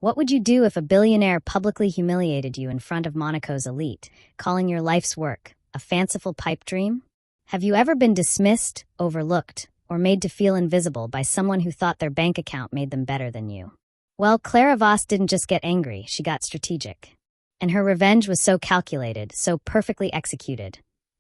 What would you do if a billionaire publicly humiliated you in front of Monaco's elite, calling your life's work a fanciful pipe dream? Have you ever been dismissed, overlooked, or made to feel invisible by someone who thought their bank account made them better than you? Well, Clara Voss didn't just get angry, she got strategic. And her revenge was so calculated, so perfectly executed,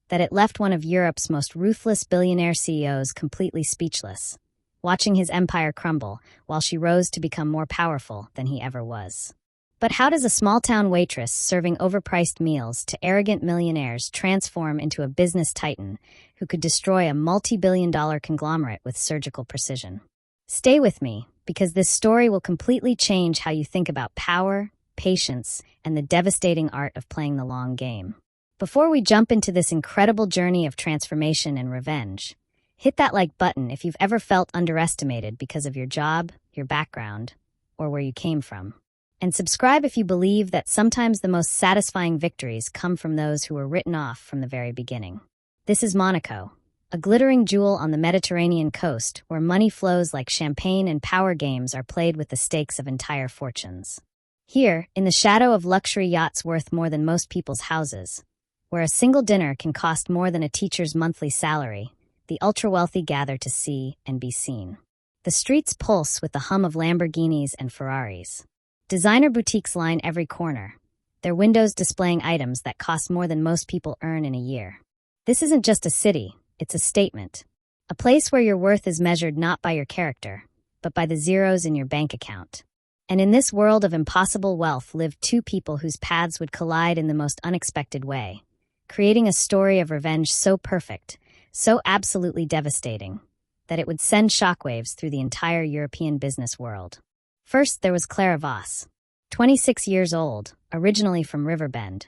that it left one of Europe's most ruthless billionaire CEOs completely speechless, watching his empire crumble while she rose to become more powerful than he ever was. But how does a small-town waitress serving overpriced meals to arrogant millionaires transform into a business titan who could destroy a multi-billion-dollar conglomerate with surgical precision? Stay with me, because this story will completely change how you think about power, patience, and the devastating art of playing the long game. Before we jump into this incredible journey of transformation and revenge, hit that like button if you've ever felt underestimated because of your job, your background, or where you came from. And subscribe if you believe that sometimes the most satisfying victories come from those who were written off from the very beginning. This is Monaco, a glittering jewel on the Mediterranean coast where money flows like champagne and power games are played with the stakes of entire fortunes. Here, in the shadow of luxury yachts worth more than most people's houses, where a single dinner can cost more than a teacher's monthly salary, the ultra-wealthy gather to see and be seen. The streets pulse with the hum of Lamborghinis and Ferraris. Designer boutiques line every corner, their windows displaying items that cost more than most people earn in a year. This isn't just a city, it's a statement. A place where your worth is measured not by your character, but by the zeros in your bank account. And in this world of impossible wealth lived two people whose paths would collide in the most unexpected way, creating a story of revenge so perfect, so absolutely devastating, that it would send shockwaves through the entire European business world. First, there was Clara Voss, 26 years old, originally from Riverbend,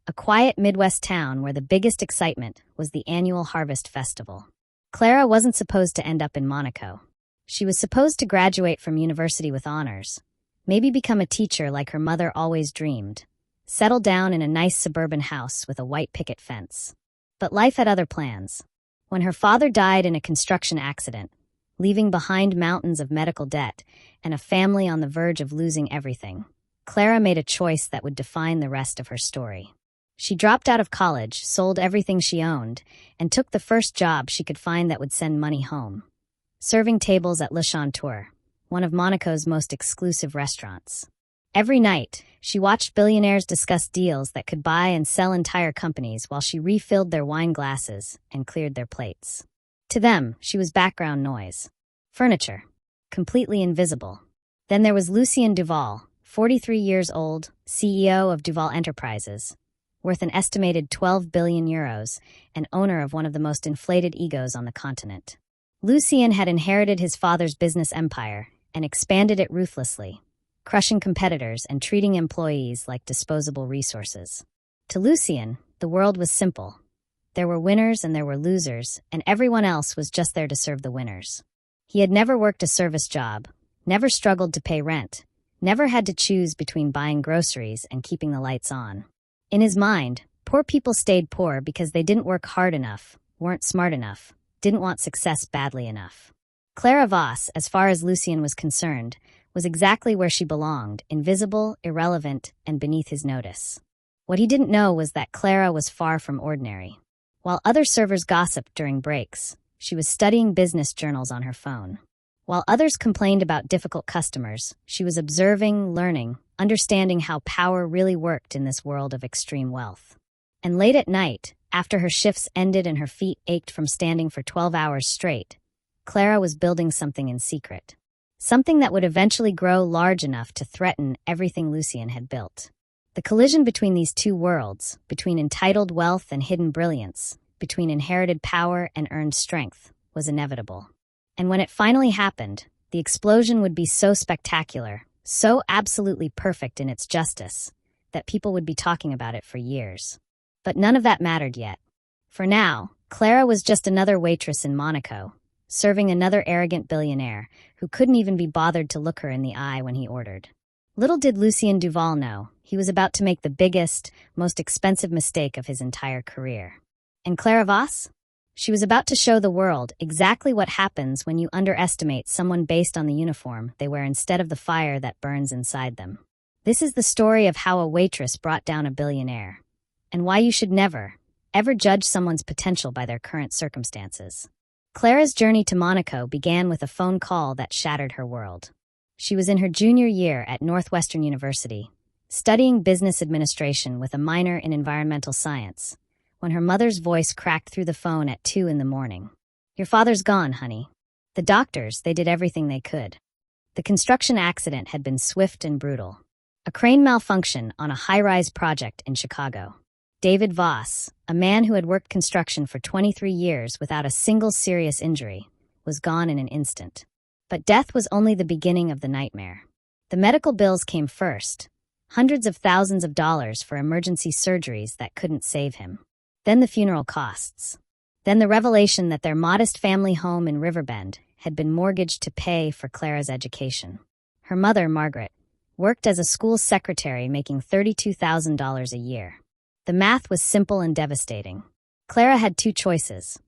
a quiet Midwest town where the biggest excitement was the annual Harvest Festival. Clara wasn't supposed to end up in Monaco. She was supposed to graduate from university with honors, maybe become a teacher like her mother always dreamed, settle down in a nice suburban house with a white picket fence. But life had other plans. When her father died in a construction accident, leaving behind mountains of medical debt and a family on the verge of losing everything, Clara made a choice that would define the rest of her story. She dropped out of college, sold everything she owned, and took the first job she could find that would send money home, serving tables at Le Chanteur, one of Monaco's most exclusive restaurants. Every night, she watched billionaires discuss deals that could buy and sell entire companies while she refilled their wine glasses and cleared their plates. To them, she was background noise. Furniture. Completely invisible. Then there was Lucien Duval, 43 years old, CEO of Duval Enterprises, worth an estimated 12 billion euros, and owner of one of the most inflated egos on the continent. Lucien had inherited his father's business empire and expanded it ruthlessly, crushing competitors and treating employees like disposable resources. To Lucien, the world was simple. There were winners and there were losers, and everyone else was just there to serve the winners. He had never worked a service job, never struggled to pay rent, never had to choose between buying groceries and keeping the lights on. In his mind, poor people stayed poor because they didn't work hard enough, weren't smart enough, didn't want success badly enough. Clara Voss, as far as Lucien was concerned, was exactly where she belonged, invisible, irrelevant, and beneath his notice. What he didn't know was that Clara was far from ordinary. While other servers gossiped during breaks, she was studying business journals on her phone. While others complained about difficult customers, she was observing, learning, understanding how power really worked in this world of extreme wealth. And late at night, after her shifts ended and her feet ached from standing for 12 hours straight, Clara was building something in secret. Something that would eventually grow large enough to threaten everything Lucien had built. The collision between these two worlds, between entitled wealth and hidden brilliance, between inherited power and earned strength, was inevitable. And when it finally happened, the explosion would be so spectacular, so absolutely perfect in its justice, that people would be talking about it for years. But none of that mattered yet. For now, Clara was just another waitress in Monaco, serving another arrogant billionaire who couldn't even be bothered to look her in the eye when he ordered. Little did Lucien Duval know, he was about to make the biggest, most expensive mistake of his entire career. And Clara Voss? She was about to show the world exactly what happens when you underestimate someone based on the uniform they wear instead of the fire that burns inside them. This is the story of how a waitress brought down a billionaire, and why you should never, ever judge someone's potential by their current circumstances. Clara's journey to Monaco began with a phone call that shattered her world. She was in her junior year at Northwestern University, studying business administration with a minor in environmental science, when her mother's voice cracked through the phone at 2 a.m. "Your father's gone, honey." The doctors, they did everything they could. The construction accident had been swift and brutal. A crane malfunction on a high-rise project in Chicago. David Voss, a man who had worked construction for 23 years without a single serious injury, was gone in an instant. But death was only the beginning of the nightmare. The medical bills came first, hundreds of thousands of dollars for emergency surgeries that couldn't save him. Then the funeral costs. Then the revelation that their modest family home in Riverbend had been mortgaged to pay for Clara's education. Her mother, Margaret, worked as a school secretary making $32,000 a year. The math was simple and devastating. Clara had two choices: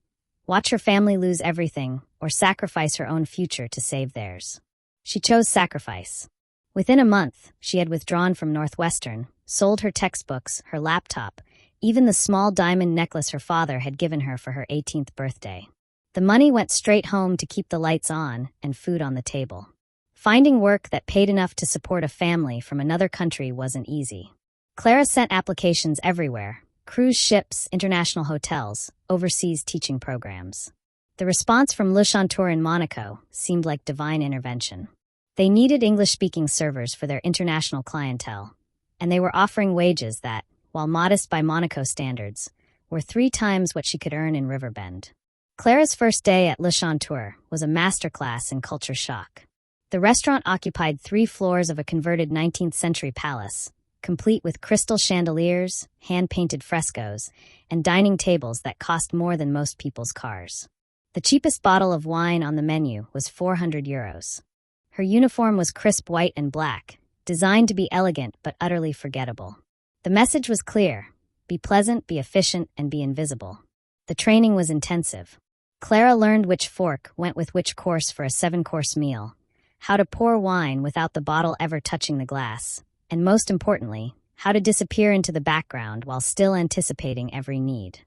watch her family lose everything, or sacrifice her own future to save theirs. She chose sacrifice. Within a month, she had withdrawn from Northwestern, sold her textbooks, her laptop, even the small diamond necklace her father had given her for her 18th birthday. The money went straight home to keep the lights on and food on the table. Finding work that paid enough to support a family from another country wasn't easy. Clara sent applications everywhere: cruise ships, international hotels, overseas teaching programs. The response from Lucien Duval in Monaco seemed like divine intervention. They needed English-speaking servers for their international clientele, and they were offering wages that, while modest by Monaco standards, were 3 times what she could earn in Riverbend. Clara's first day at Lucien Duval was a masterclass in culture shock. The restaurant occupied 3 floors of a converted 19th-century palace, complete with crystal chandeliers, hand-painted frescoes, and dining tables that cost more than most people's cars. The cheapest bottle of wine on the menu was €400. Her uniform was crisp white and black, designed to be elegant but utterly forgettable. The message was clear: be pleasant, be efficient, and be invisible. The training was intensive. Clara learned which fork went with which course for a 7-course meal, how to pour wine without the bottle ever touching the glass, and most importantly, how to disappear into the background while still anticipating every need.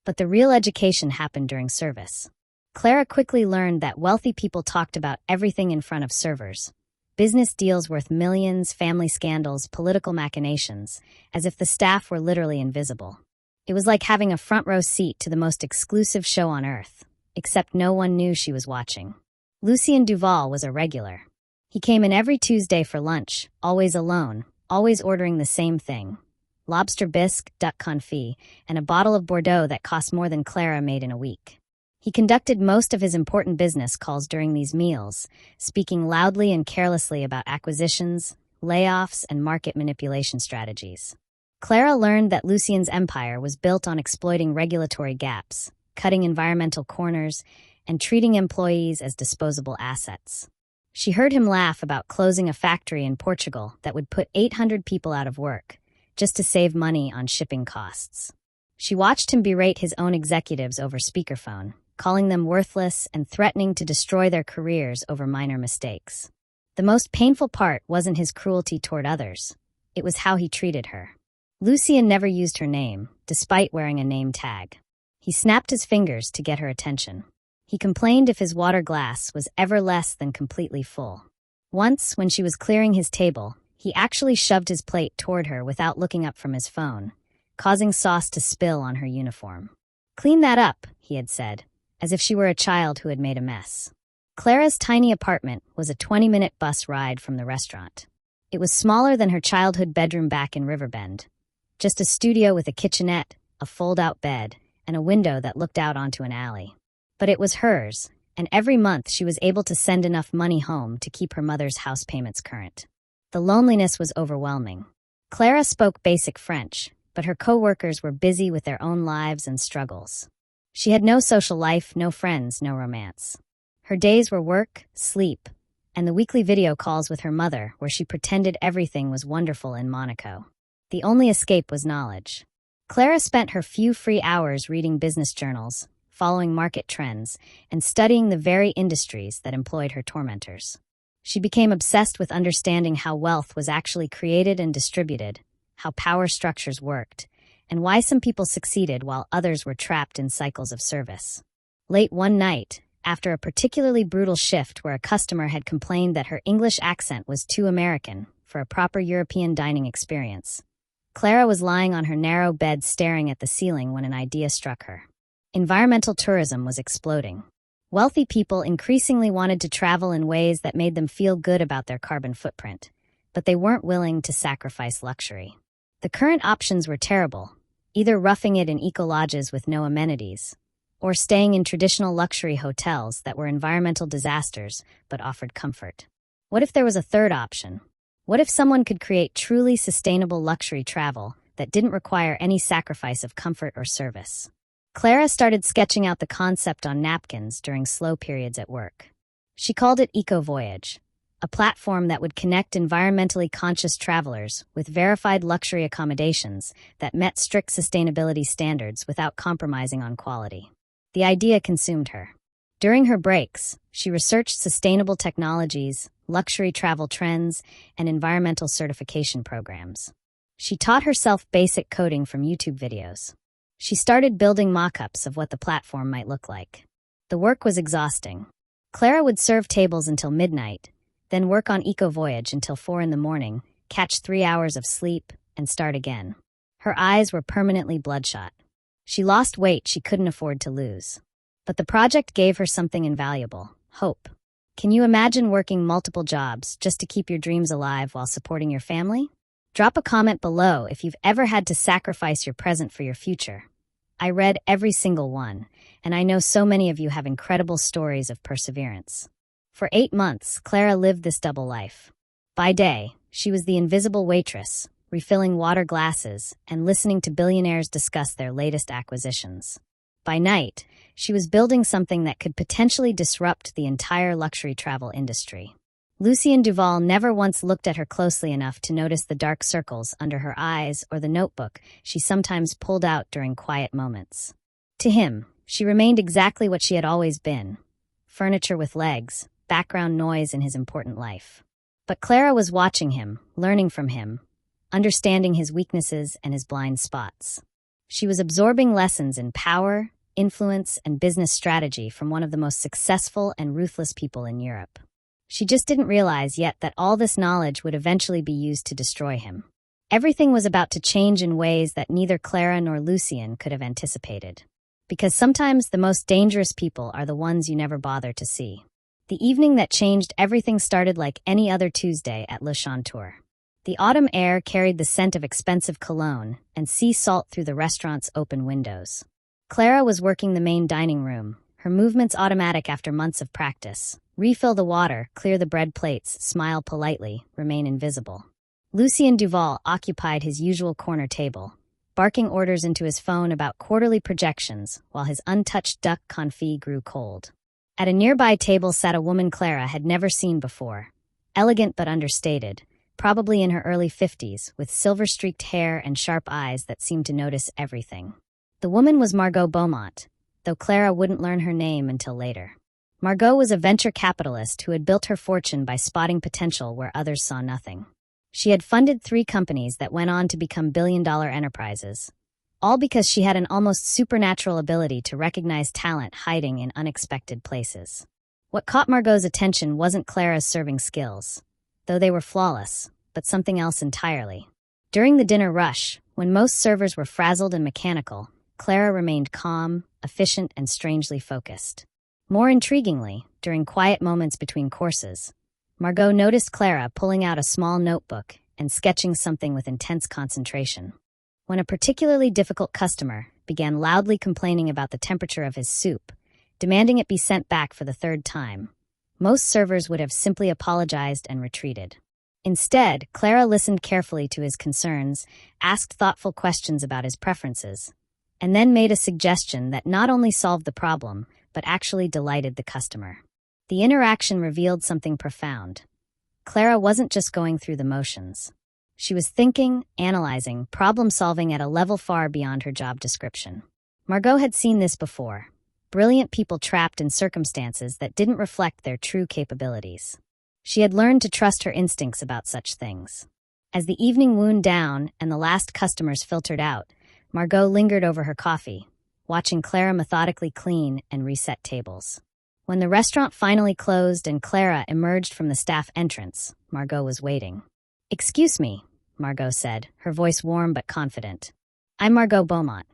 But the real education happened during service. Clara quickly learned that wealthy people talked about everything in front of servers: business deals worth millions, family scandals, political machinations, as if the staff were literally invisible. It was like having a front-row seat to the most exclusive show on earth, except no one knew she was watching. Lucien Duval was a regular. He came in every Tuesday for lunch, always alone, always ordering the same thing: lobster bisque, duck confit, and a bottle of Bordeaux that cost more than Clara made in a week. He conducted most of his important business calls during these meals, speaking loudly and carelessly about acquisitions, layoffs, and market manipulation strategies. Clara learned that Lucien's empire was built on exploiting regulatory gaps, cutting environmental corners, and treating employees as disposable assets. She heard him laugh about closing a factory in Portugal that would put 800 people out of work, just to save money on shipping costs. She watched him berate his own executives over speakerphone, calling them worthless and threatening to destroy their careers over minor mistakes. The most painful part wasn't his cruelty toward others. It was how he treated her. Lucien never used her name, despite wearing a name tag. He snapped his fingers to get her attention. He complained if his water glass was ever less than completely full. Once, when she was clearing his table, he actually shoved his plate toward her without looking up from his phone, causing sauce to spill on her uniform. "Clean that up," he had said, as if she were a child who had made a mess. Clara's tiny apartment was a 20-minute bus ride from the restaurant. It was smaller than her childhood bedroom back in Riverbend, just a studio with a kitchenette, a fold-out bed, and a window that looked out onto an alley. But it was hers, and every month she was able to send enough money home to keep her mother's house payments current. The loneliness was overwhelming. Clara spoke basic French, but her co-workers were busy with their own lives and struggles. She had no social life, no friends, no romance. Her days were work, sleep, and the weekly video calls with her mother where she pretended everything was wonderful in Monaco. The only escape was knowledge. Clara spent her few free hours reading business journals, following market trends, and studying the very industries that employed her tormentors. She became obsessed with understanding how wealth was actually created and distributed, how power structures worked, and why some people succeeded while others were trapped in cycles of service. Late one night, after a particularly brutal shift where a customer had complained that her English accent was too American for a proper European dining experience, Clara was lying on her narrow bed staring at the ceiling when an idea struck her. Environmental tourism was exploding. Wealthy people increasingly wanted to travel in ways that made them feel good about their carbon footprint, but they weren't willing to sacrifice luxury. The current options were terrible, either roughing it in eco-lodges with no amenities, or staying in traditional luxury hotels that were environmental disasters but offered comfort. What if there was a third option? What if someone could create truly sustainable luxury travel that didn't require any sacrifice of comfort or service? Clara started sketching out the concept on napkins during slow periods at work. She called it Eco Voyage, a platform that would connect environmentally conscious travelers with verified luxury accommodations that met strict sustainability standards without compromising on quality. The idea consumed her. During her breaks, she researched sustainable technologies, luxury travel trends, and environmental certification programs. She taught herself basic coding from YouTube videos. She started building mock-ups of what the platform might look like. The work was exhausting. Clara would serve tables until midnight, then work on Eco Voyage until 4 a.m, catch 3 hours of sleep, and start again. Her eyes were permanently bloodshot. She lost weight she couldn't afford to lose. But the project gave her something invaluable: hope. Can you imagine working multiple jobs just to keep your dreams alive while supporting your family? Drop a comment below if you've ever had to sacrifice your present for your future. I read every single one, and I know so many of you have incredible stories of perseverance. For 8 months, Clara lived this double life. By day, she was the invisible waitress, refilling water glasses and listening to billionaires discuss their latest acquisitions. By night, she was building something that could potentially disrupt the entire luxury travel industry. Lucien Duval never once looked at her closely enough to notice the dark circles under her eyes or the notebook she sometimes pulled out during quiet moments. To him, she remained exactly what she had always been: furniture with legs, background noise in his important life. But Clara was watching him, learning from him, understanding his weaknesses and his blind spots. She was absorbing lessons in power, influence, and business strategy from one of the most successful and ruthless people in Europe. She just didn't realize yet that all this knowledge would eventually be used to destroy him. Everything was about to change in ways that neither Clara nor Lucien could have anticipated. Because sometimes the most dangerous people are the ones you never bother to see. The evening that changed everything started like any other Tuesday at Le Chanteur. The autumn air carried the scent of expensive cologne and sea salt through the restaurant's open windows. Clara was working the main dining room, her movements automatic after months of practice. Refill the water, clear the bread plates, smile politely, remain invisible. Lucien Duval occupied his usual corner table, barking orders into his phone about quarterly projections while his untouched duck confit grew cold. At a nearby table sat a woman Clara had never seen before, elegant but understated, probably in her early 50s, with silver-streaked hair and sharp eyes that seemed to notice everything. The woman was Margot Beaumont, though Clara wouldn't learn her name until later. Margot was a venture capitalist who had built her fortune by spotting potential where others saw nothing. She had funded 3 companies that went on to become billion-dollar enterprises, all because she had an almost supernatural ability to recognize talent hiding in unexpected places. What caught Margot's attention wasn't Clara's serving skills, though they were flawless, but something else entirely. During the dinner rush, when most servers were frazzled and mechanical, Clara remained calm, efficient, and strangely focused. More intriguingly, during quiet moments between courses, Margot noticed Clara pulling out a small notebook and sketching something with intense concentration. When a particularly difficult customer began loudly complaining about the temperature of his soup, demanding it be sent back for the 3rd time, most servers would have simply apologized and retreated. Instead, Clara listened carefully to his concerns, asked thoughtful questions about his preferences, and then made a suggestion that not only solved the problem, but actually delighted the customer. The interaction revealed something profound. Clara wasn't just going through the motions. She was thinking, analyzing, problem-solving at a level far beyond her job description. Margot had seen this before, brilliant people trapped in circumstances that didn't reflect their true capabilities. She had learned to trust her instincts about such things. As the evening wound down and the last customers filtered out, Margot lingered over her coffee, watching Clara methodically clean and reset tables. When the restaurant finally closed and Clara emerged from the staff entrance, Margot was waiting. "Excuse me," Margot said, her voice warm but confident. "I'm Margot Beaumont.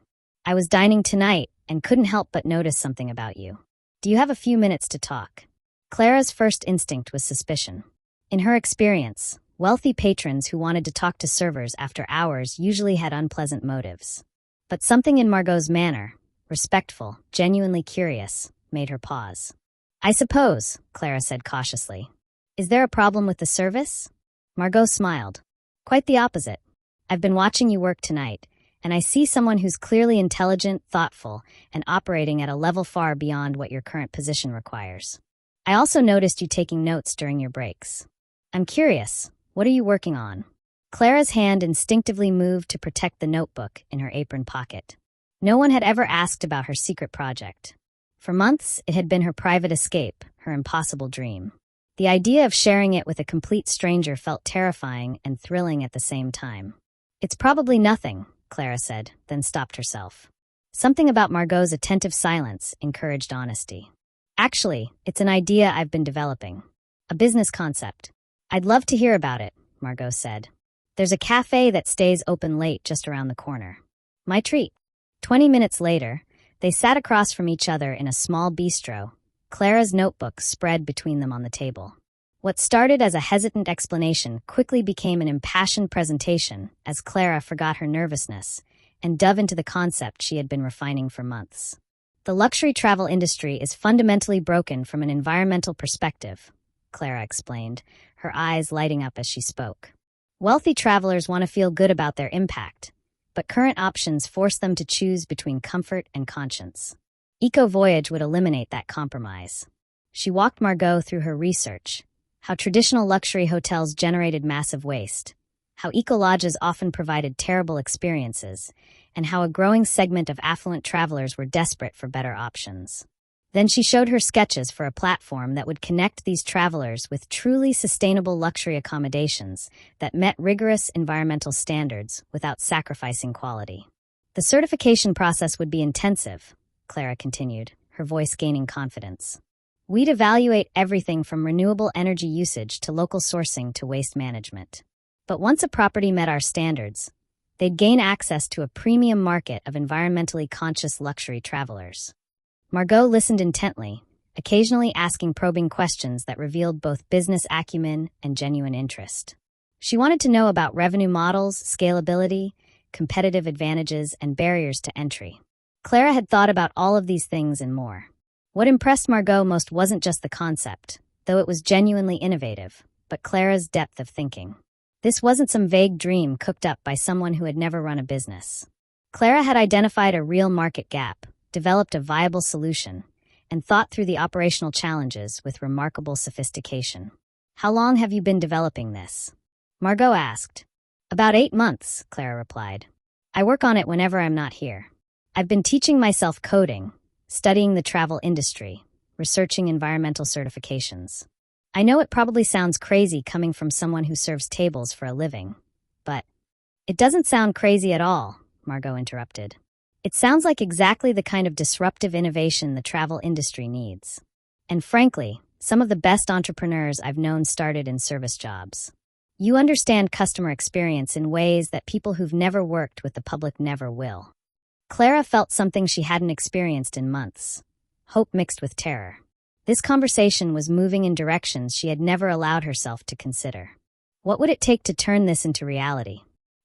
I was dining tonight and couldn't help but notice something about you. Do you have a few minutes to talk?" Clara's first instinct was suspicion. In her experience, wealthy patrons who wanted to talk to servers after hours usually had unpleasant motives. But something in Margot's manner, respectful, genuinely curious, made her pause. "I suppose," Clara said cautiously. "Is there a problem with the service?" Margot smiled. "Quite the opposite. I've been watching you work tonight, and I see someone who's clearly intelligent, thoughtful, and operating at a level far beyond what your current position requires. I also noticed you taking notes during your breaks. I'm curious, what are you working on?" Clara's hand instinctively moved to protect the notebook in her apron pocket. No one had ever asked about her secret project. For months, it had been her private escape, her impossible dream. The idea of sharing it with a complete stranger felt terrifying and thrilling at the same time. "It's probably nothing," Clara said, then stopped herself. Something about Margot's attentive silence encouraged honesty. "Actually, it's an idea I've been developing. A business concept. I'd love to hear about it," Margot said. "There's a cafe that stays open late just around the corner. My treat." 20 minutes later, they sat across from each other in a small bistro, Clara's notebook spread between them on the table. What started as a hesitant explanation quickly became an impassioned presentation as Clara forgot her nervousness and dove into the concept she had been refining for months. "The luxury travel industry is fundamentally broken from an environmental perspective," Clara explained, her eyes lighting up as she spoke. "Wealthy travelers want to feel good about their impact, but current options force them to choose between comfort and conscience. Eco-Voyage would eliminate that compromise." She walked Margot through her research, how traditional luxury hotels generated massive waste, how eco-lodges often provided terrible experiences, and how a growing segment of affluent travelers were desperate for better options. Then she showed her sketches for a platform that would connect these travelers with truly sustainable luxury accommodations that met rigorous environmental standards without sacrificing quality. "The certification process would be intensive," Clara continued, her voice gaining confidence. "We'd evaluate everything from renewable energy usage to local sourcing to waste management. But once a property met our standards, they'd gain access to a premium market of environmentally conscious luxury travelers." Margot listened intently, occasionally asking probing questions that revealed both business acumen and genuine interest. She wanted to know about revenue models, scalability, competitive advantages, and barriers to entry. Clara had thought about all of these things and more. What impressed Margot most wasn't just the concept, though it was genuinely innovative, but Clara's depth of thinking. This wasn't some vague dream cooked up by someone who had never run a business. Clara had identified a real market gap, developed a viable solution, and thought through the operational challenges with remarkable sophistication. "How long have you been developing this?" Margot asked. "About 8 months," Clara replied. "I work on it whenever I'm not here. I've been teaching myself coding, studying the travel industry, researching environmental certifications. I know it probably sounds crazy coming from someone who serves tables for a living, but..." "It doesn't sound crazy at all," Margot interrupted. "It sounds like exactly the kind of disruptive innovation the travel industry needs. And frankly, some of the best entrepreneurs I've known started in service jobs. You understand customer experience in ways that people who've never worked with the public never will." Clara felt something she hadn't experienced in months, hope mixed with terror. This conversation was moving in directions she had never allowed herself to consider. What would it take to turn this into reality?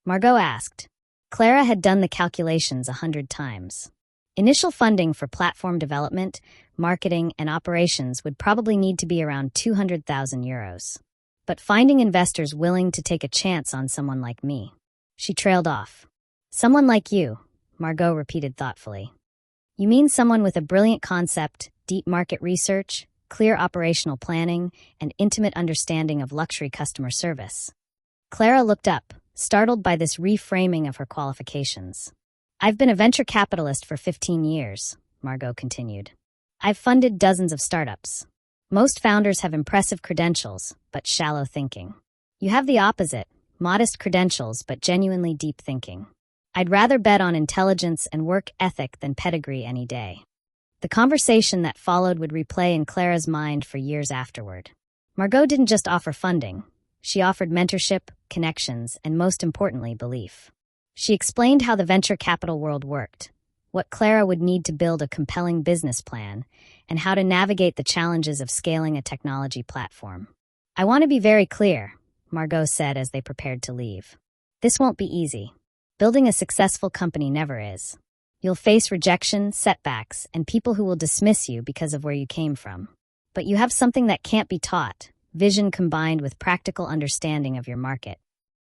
Margot asked. Clara had done the calculations 100 times. Initial funding for platform development, marketing, and operations would probably need to be around €200,000. But finding investors willing to take a chance on someone like me. She trailed off. "Someone like you," Margot repeated thoughtfully. "You mean someone with a brilliant concept, deep market research, clear operational planning, and intimate understanding of luxury customer service?" Clara looked up, startled by this reframing of her qualifications. "I've been a venture capitalist for 15 years, Margot continued. I've funded dozens of startups. Most founders have impressive credentials, but shallow thinking. You have the opposite, modest credentials, but genuinely deep thinking. I'd rather bet on intelligence and work ethic than pedigree any day. The conversation that followed would replay in Clara's mind for years afterward. Margot didn't just offer funding. She offered mentorship, connections, and most importantly, belief. She explained how the venture capital world worked, what Clara would need to build a compelling business plan, and how to navigate the challenges of scaling a technology platform. I want to be very clear, Margot said as they prepared to leave. This won't be easy. Building a successful company never is. You'll face rejection, setbacks, and people who will dismiss you because of where you came from. But you have something that can't be taught, vision combined with practical understanding of your market.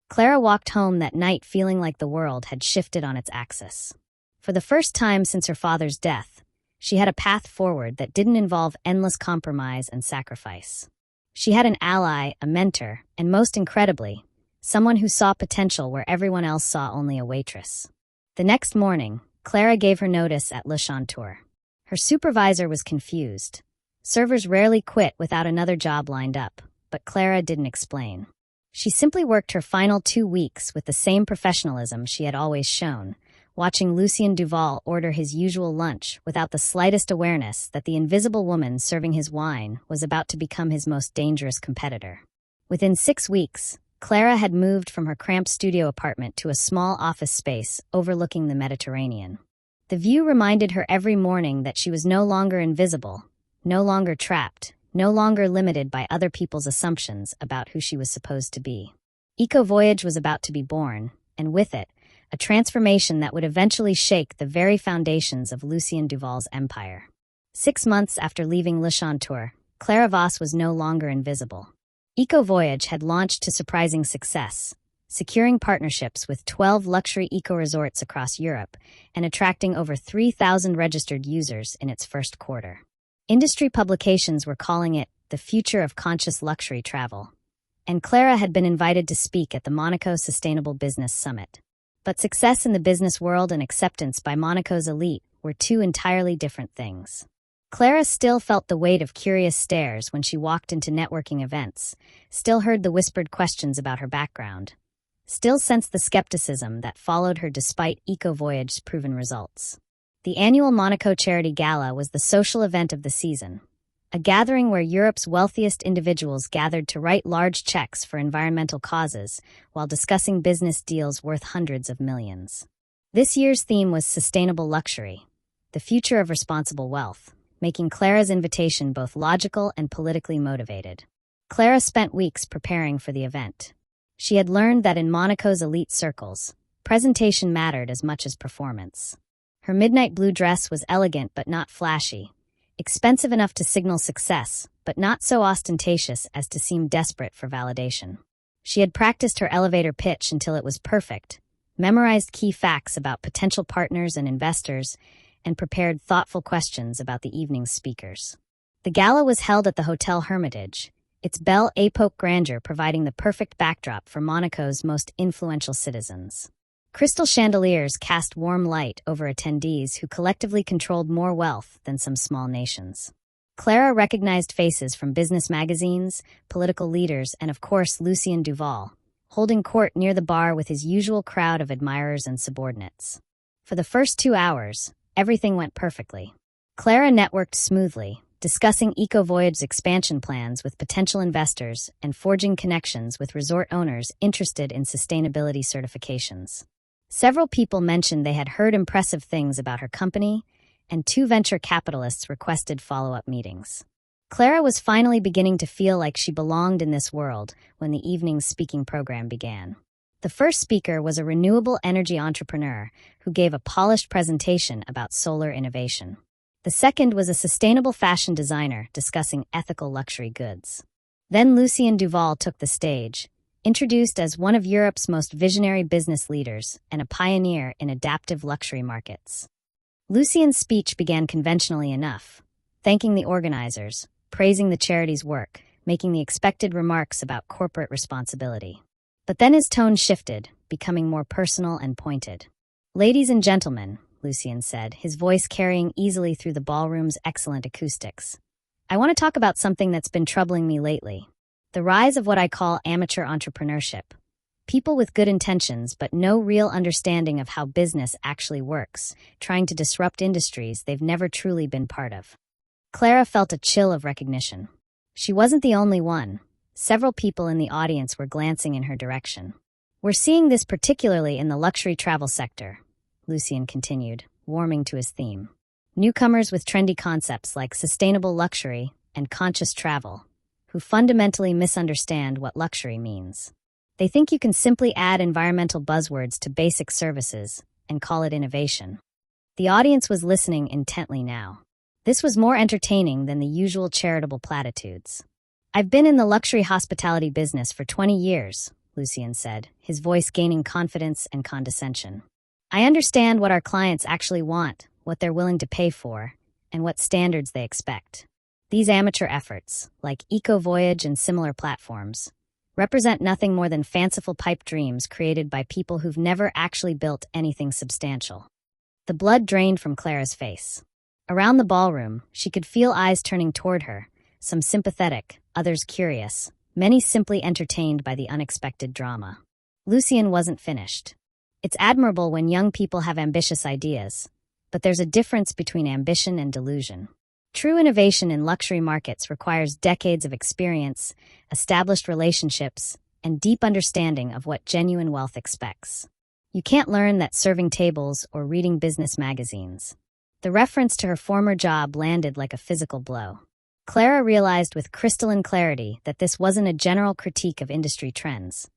Clara walked home that night feeling like the world had shifted on its axis. For the first time since her father's death, she had a path forward that didn't involve endless compromise and sacrifice. She had an ally, a mentor, and most incredibly, someone who saw potential where everyone else saw only a waitress. The next morning, Clara gave her notice at Le Chanteur. Her supervisor was confused. Servers rarely quit without another job lined up, but Clara didn't explain. She simply worked her final 2 weeks with the same professionalism she had always shown, watching Lucien Duval order his usual lunch without the slightest awareness that the invisible woman serving his wine was about to become his most dangerous competitor. Within 6 weeks, Clara had moved from her cramped studio apartment to a small office space overlooking the Mediterranean. The view reminded her every morning that she was no longer invisible, no longer trapped, no longer limited by other people's assumptions about who she was supposed to be. Eco Voyage was about to be born, and with it, a transformation that would eventually shake the very foundations of Lucien Duval's empire. 6 months after leaving Le Chanteur, Clara Voss was no longer invisible. Eco Voyage had launched to surprising success, securing partnerships with 12 luxury eco-resorts across Europe and attracting over 3,000 registered users in its first quarter. Industry publications were calling it the future of conscious luxury travel, and Clara had been invited to speak at the Monaco Sustainable Business Summit. But success in the business world and acceptance by Monaco's elite were two entirely different things. Clara still felt the weight of curious stares when she walked into networking events, still heard the whispered questions about her background, still sensed the skepticism that followed her despite Eco Voyage's proven results. The annual Monaco Charity Gala was the social event of the season, a gathering where Europe's wealthiest individuals gathered to write large checks for environmental causes while discussing business deals worth hundreds of millions. This year's theme was sustainable luxury, the future of responsible wealth, making Clara's invitation both logical and politically motivated. Clara spent weeks preparing for the event. She had learned that in Monaco's elite circles, presentation mattered as much as performance. Her midnight blue dress was elegant but not flashy, expensive enough to signal success, but not so ostentatious as to seem desperate for validation. She had practiced her elevator pitch until it was perfect, memorized key facts about potential partners and investors, and prepared thoughtful questions about the evening's speakers. The gala was held at the Hotel Hermitage, its Belle Époque grandeur providing the perfect backdrop for Monaco's most influential citizens. Crystal chandeliers cast warm light over attendees who collectively controlled more wealth than some small nations. Clara recognized faces from business magazines, political leaders, and of course Lucien Duval, holding court near the bar with his usual crowd of admirers and subordinates. For the first 2 hours, everything went perfectly. Clara networked smoothly, discussing Eco Voyage's expansion plans with potential investors and forging connections with resort owners interested in sustainability certifications. Several people mentioned they had heard impressive things about her company, and 2 venture capitalists requested follow-up meetings. Clara was finally beginning to feel like she belonged in this world when the evening's speaking program began. The first speaker was a renewable energy entrepreneur who gave a polished presentation about solar innovation. The second was a sustainable fashion designer discussing ethical luxury goods. Then Lucien Duval took the stage, introduced as one of Europe's most visionary business leaders and a pioneer in adaptive luxury markets. Lucien's speech began conventionally enough, thanking the organizers, praising the charity's work, making the expected remarks about corporate responsibility. But then his tone shifted, becoming more personal and pointed. "Ladies and gentlemen, Lucien said, his voice carrying easily through the ballroom's excellent acoustics. I want to talk about something that's been troubling me lately. The rise of what I call amateur entrepreneurship. People with good intentions but no real understanding of how business actually works, trying to disrupt industries they've never truly been part of. Clara felt a chill of recognition. She wasn't the only one. Several people in the audience were glancing in her direction. We're seeing this particularly in the luxury travel sector, Lucien continued, warming to his theme. Newcomers with trendy concepts like sustainable luxury and conscious travel, who fundamentally misunderstand what luxury means. They think you can simply add environmental buzzwords to basic services and call it innovation. The audience was listening intently now. This was more entertaining than the usual charitable platitudes. I've been in the luxury hospitality business for 20 years, Lucien said, his voice gaining confidence and condescension. I understand what our clients actually want, what they're willing to pay for, and what standards they expect. These amateur efforts, like Eco Voyage and similar platforms, represent nothing more than fanciful pipe dreams created by people who've never actually built anything substantial. The blood drained from Clara's face. Around the ballroom, she could feel eyes turning toward her, some sympathetic, others curious, many simply entertained by the unexpected drama. Lucien wasn't finished. It's admirable when young people have ambitious ideas, but there's a difference between ambition and delusion. True innovation in luxury markets requires decades of experience, established relationships, and deep understanding of what genuine wealth expects. You can't learn that serving tables or reading business magazines. The reference to her former job landed like a physical blow. Clara realized with crystalline clarity that this wasn't a general critique of industry trends.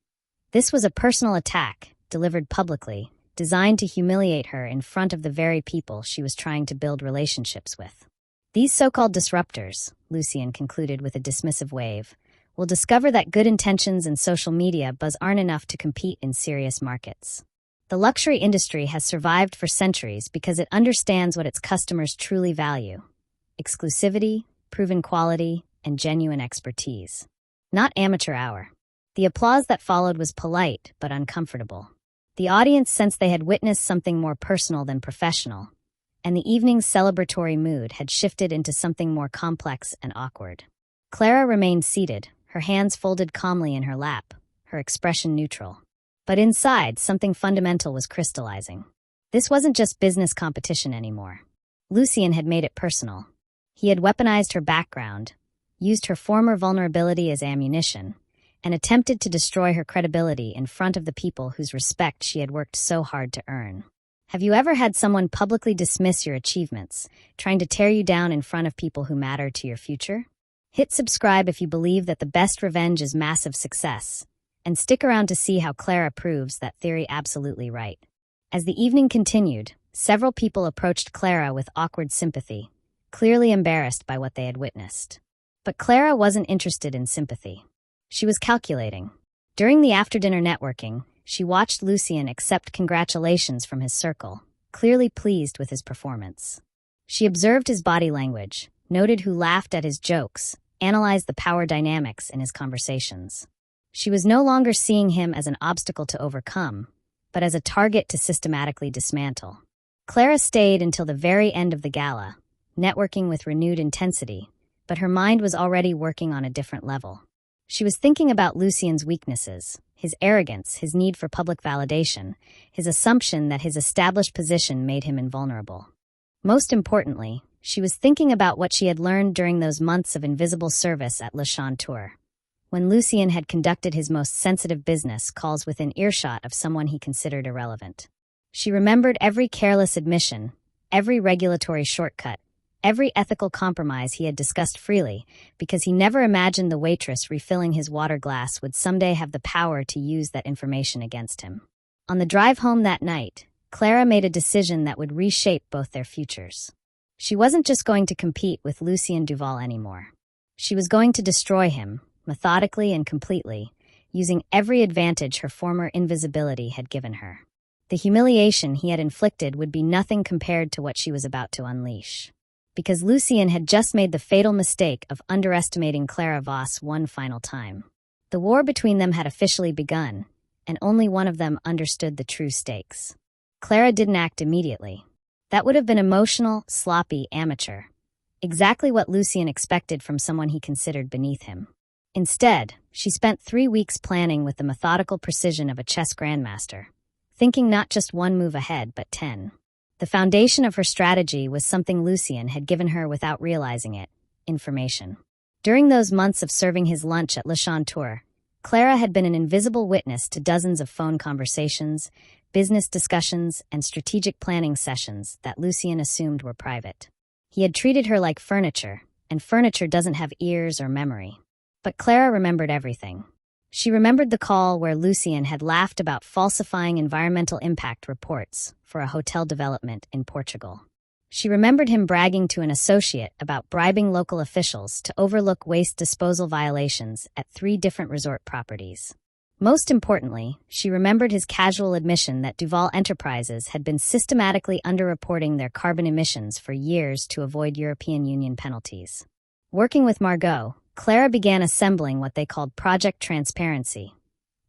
This was a personal attack, delivered publicly, designed to humiliate her in front of the very people she was trying to build relationships with. These so-called disruptors, Lucien concluded with a dismissive wave, will discover that good intentions and social media buzz aren't enough to compete in serious markets. The luxury industry has survived for centuries because it understands what its customers truly value: exclusivity, proven quality, and genuine expertise. Not amateur hour. The applause that followed was polite but uncomfortable. The audience sensed they had witnessed something more personal than professional, and the evening's celebratory mood had shifted into something more complex and awkward. Clara remained seated, her hands folded calmly in her lap, her expression neutral. But inside, something fundamental was crystallizing. This wasn't just business competition anymore. Lucien had made it personal. He had weaponized her background, used her former vulnerability as ammunition, and attempted to destroy her credibility in front of the people whose respect she had worked so hard to earn. Have you ever had someone publicly dismiss your achievements, trying to tear you down in front of people who matter to your future? Hit subscribe if you believe that the best revenge is massive success, and stick around to see how Clara proves that theory absolutely right. As the evening continued, several people approached Clara with awkward sympathy, clearly embarrassed by what they had witnessed. But Clara wasn't interested in sympathy. She was calculating. During the after-dinner networking, she watched Lucien accept congratulations from his circle, clearly pleased with his performance. She observed his body language, noted who laughed at his jokes, analyzed the power dynamics in his conversations. She was no longer seeing him as an obstacle to overcome, but as a target to systematically dismantle. Clara stayed until the very end of the gala, networking with renewed intensity, but her mind was already working on a different level. She was thinking about Lucien's weaknesses, his arrogance, his need for public validation, his assumption that his established position made him invulnerable. Most importantly, she was thinking about what she had learned during those months of invisible service at Le Chanteur, when Lucien had conducted his most sensitive business calls within earshot of someone he considered irrelevant. She remembered every careless admission, every regulatory shortcut, every ethical compromise he had discussed freely, because he never imagined the waitress refilling his water glass would someday have the power to use that information against him. On the drive home that night, Clara made a decision that would reshape both their futures. She wasn't just going to compete with Lucien Duval anymore. She was going to destroy him, methodically and completely, using every advantage her former invisibility had given her. The humiliation he had inflicted would be nothing compared to what she was about to unleash. Because Lucien had just made the fatal mistake of underestimating Clara Voss one final time. The war between them had officially begun, and only one of them understood the true stakes. Clara didn't act immediately. That would have been emotional, sloppy, amateur. Exactly what Lucien expected from someone he considered beneath him. Instead, she spent 3 weeks planning with the methodical precision of a chess grandmaster, thinking not just one move ahead, but 10. The foundation of her strategy was something Lucien had given her without realizing it: information. During those months of serving his lunch at Le Chanteur, Clara had been an invisible witness to dozens of phone conversations, business discussions, and strategic planning sessions that Lucien assumed were private. He had treated her like furniture, and furniture doesn't have ears or memory. But Clara remembered everything. She remembered the call where Lucien had laughed about falsifying environmental impact reports for a hotel development in Portugal. She remembered him bragging to an associate about bribing local officials to overlook waste disposal violations at 3 different resort properties. Most importantly, she remembered his casual admission that Duval Enterprises had been systematically underreporting their carbon emissions for years to avoid European Union penalties. Working with Margot, Clara began assembling what they called Project Transparency,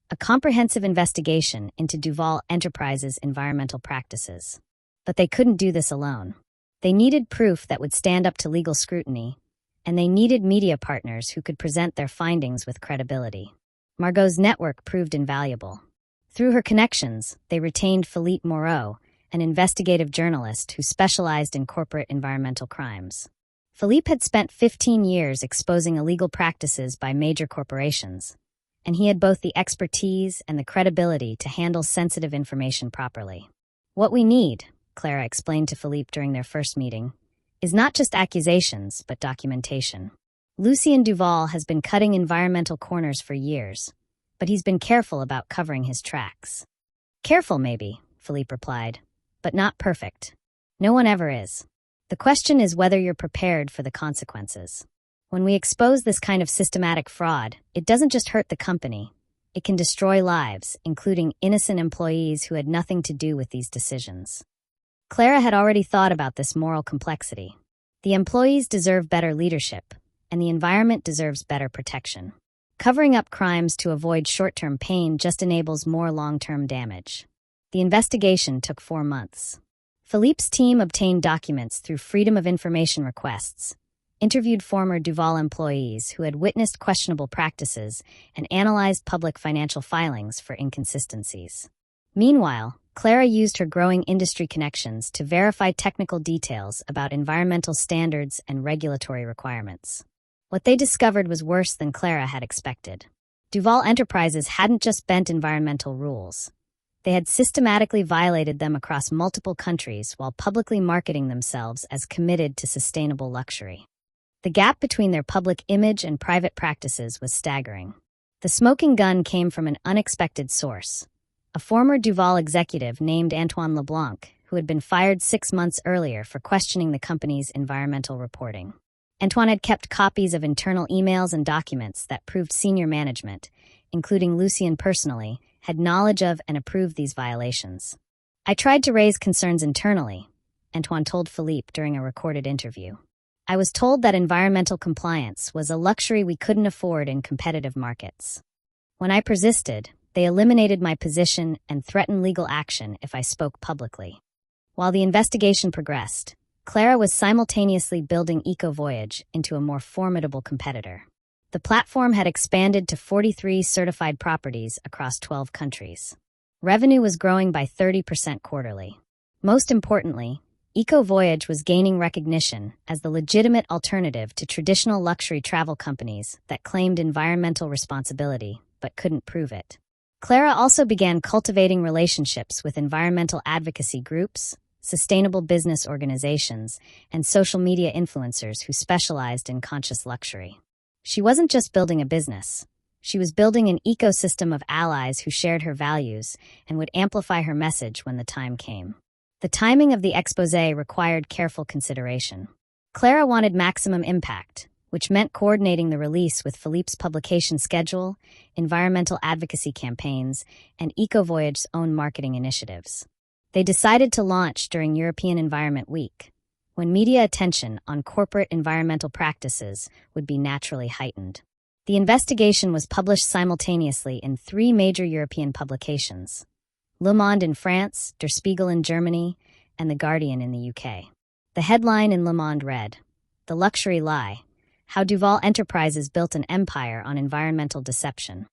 a comprehensive investigation into Duval Enterprises' environmental practices. But they couldn't do this alone. They needed proof that would stand up to legal scrutiny, and they needed media partners who could present their findings with credibility. Margot's network proved invaluable. Through her connections, they retained Philippe Moreau, an investigative journalist who specialized in corporate environmental crimes. Philippe had spent 15 years exposing illegal practices by major corporations, and he had both the expertise and the credibility to handle sensitive information properly. What we need, Clara explained to Philippe during their first meeting, is not just accusations, but documentation. Lucien Duval has been cutting environmental corners for years, but he's been careful about covering his tracks. Careful, maybe, Philippe replied, but not perfect. No one ever is. The question is whether you're prepared for the consequences. When we expose this kind of systematic fraud, it doesn't just hurt the company. It can destroy lives, including innocent employees who had nothing to do with these decisions. Clara had already thought about this moral complexity. The employees deserve better leadership, and the environment deserves better protection. Covering up crimes to avoid short-term pain just enables more long-term damage. The investigation took 4 months. Philippe's team obtained documents through Freedom of Information requests, interviewed former Duval employees who had witnessed questionable practices, and analyzed public financial filings for inconsistencies. Meanwhile, Clara used her growing industry connections to verify technical details about environmental standards and regulatory requirements. What they discovered was worse than Clara had expected. Duval Enterprises hadn't just bent environmental rules. They had systematically violated them across multiple countries while publicly marketing themselves as committed to sustainable luxury. The gap between their public image and private practices was staggering. The smoking gun came from an unexpected source: a former Duval executive named Antoine Leblanc, who had been fired 6 months earlier for questioning the company's environmental reporting. Antoine had kept copies of internal emails and documents that proved senior management, including Lucien personally, had knowledge of and approved these violations. I tried to raise concerns internally, Antoine told Philippe during a recorded interview. I was told that environmental compliance was a luxury we couldn't afford in competitive markets. When I persisted, they eliminated my position and threatened legal action if I spoke publicly. While the investigation progressed, Clara was simultaneously building EcoVoyage into a more formidable competitor. The platform had expanded to 43 certified properties across 12 countries. Revenue was growing by 30% quarterly. Most importantly, EcoVoyage was gaining recognition as the legitimate alternative to traditional luxury travel companies that claimed environmental responsibility but couldn't prove it. Clara also began cultivating relationships with environmental advocacy groups, sustainable business organizations, and social media influencers who specialized in conscious luxury. She wasn't just building a business. She was building an ecosystem of allies who shared her values and would amplify her message when the time came. The timing of the exposé required careful consideration. Clara wanted maximum impact, which meant coordinating the release with Philippe's publication schedule, environmental advocacy campaigns, and EcoVoyage's own marketing initiatives. They decided to launch during European Environment Week, when media attention on corporate environmental practices would be naturally heightened. The investigation was published simultaneously in 3 major European publications: Le Monde in France, Der Spiegel in Germany, and The Guardian in the UK. The headline in Le Monde read, "The Luxury Lie: How Duval Enterprises Built an Empire on Environmental Deception."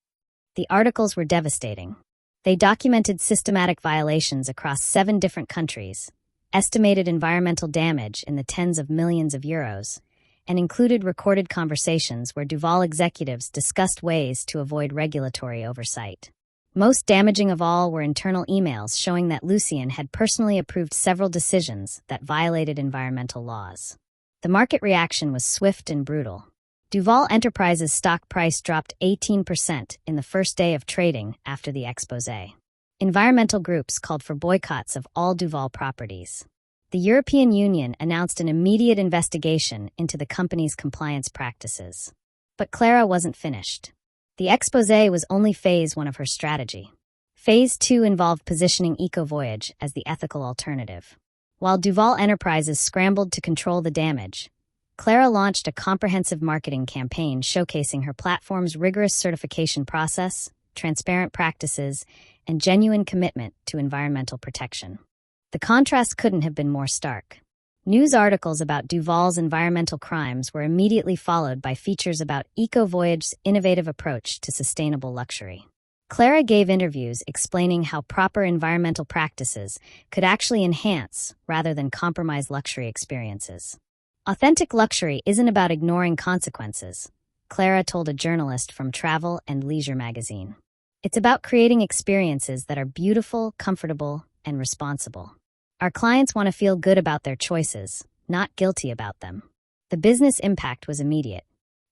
The articles were devastating. They documented systematic violations across 7 different countries, estimated environmental damage in the tens of millions of euros, and included recorded conversations where Duval executives discussed ways to avoid regulatory oversight. Most damaging of all were internal emails showing that Lucien had personally approved several decisions that violated environmental laws. The market reaction was swift and brutal. Duval Enterprises' stock price dropped 18% in the first day of trading after the exposé. Environmental groups called for boycotts of all Duval properties. The European Union announced an immediate investigation into the company's compliance practices. But Clara wasn't finished. The exposé was only phase 1 of her strategy. Phase 2 involved positioning Eco-Voyage as the ethical alternative. While Duval Enterprises scrambled to control the damage, Clara launched a comprehensive marketing campaign showcasing her platform's rigorous certification process, transparent practices, and genuine commitment to environmental protection. The contrast couldn't have been more stark. News articles about Duval's environmental crimes were immediately followed by features about Eco-Voyage's innovative approach to sustainable luxury. Clara gave interviews explaining how proper environmental practices could actually enhance rather than compromise luxury experiences. Authentic luxury isn't about ignoring consequences, Clara told a journalist from Travel and Leisure magazine. It's about creating experiences that are beautiful, comfortable, and responsible. Our clients want to feel good about their choices, not guilty about them. The business impact was immediate.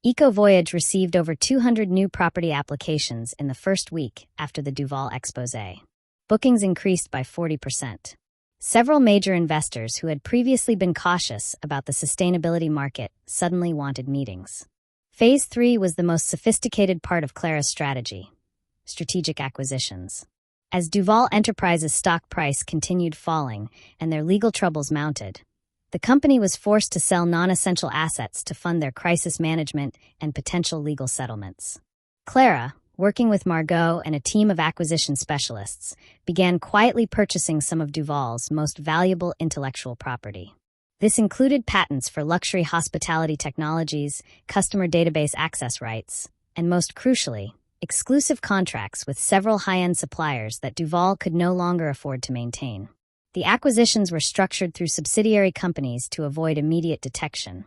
Eco-Voyage received over 200 new property applications in the first week after the Duval exposé. Bookings increased by 40%. Several major investors who had previously been cautious about the sustainability market suddenly wanted meetings. Phase 3 was the most sophisticated part of Clara's strategy: strategic acquisitions. As Duval Enterprises' stock price continued falling and their legal troubles mounted, the company was forced to sell non-essential assets to fund their crisis management and potential legal settlements. Clara, working with Margot and a team of acquisition specialists, began quietly purchasing some of Duval's most valuable intellectual property. This included patents for luxury hospitality technologies, customer database access rights, and most crucially, exclusive contracts with several high-end suppliers that Duval could no longer afford to maintain. The acquisitions were structured through subsidiary companies to avoid immediate detection,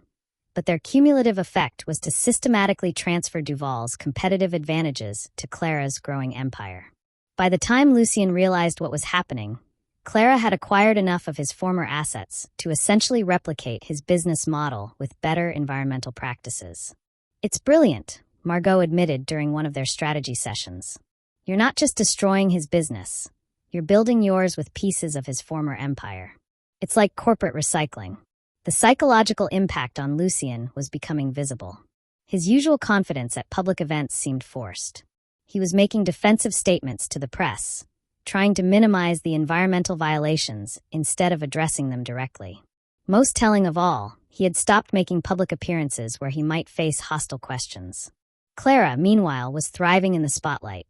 but their cumulative effect was to systematically transfer Duval's competitive advantages to Clara's growing empire. By the time Lucien realized what was happening, Clara had acquired enough of his former assets to essentially replicate his business model with better environmental practices. "It's brilliant," Margot admitted during one of their strategy sessions. "You're not just destroying his business, you're building yours with pieces of his former empire. It's like corporate recycling." The psychological impact on Lucien was becoming visible. His usual confidence at public events seemed forced. He was making defensive statements to the press, trying to minimize the environmental violations instead of addressing them directly. Most telling of all, he had stopped making public appearances where he might face hostile questions. Clara, meanwhile, was thriving in the spotlight.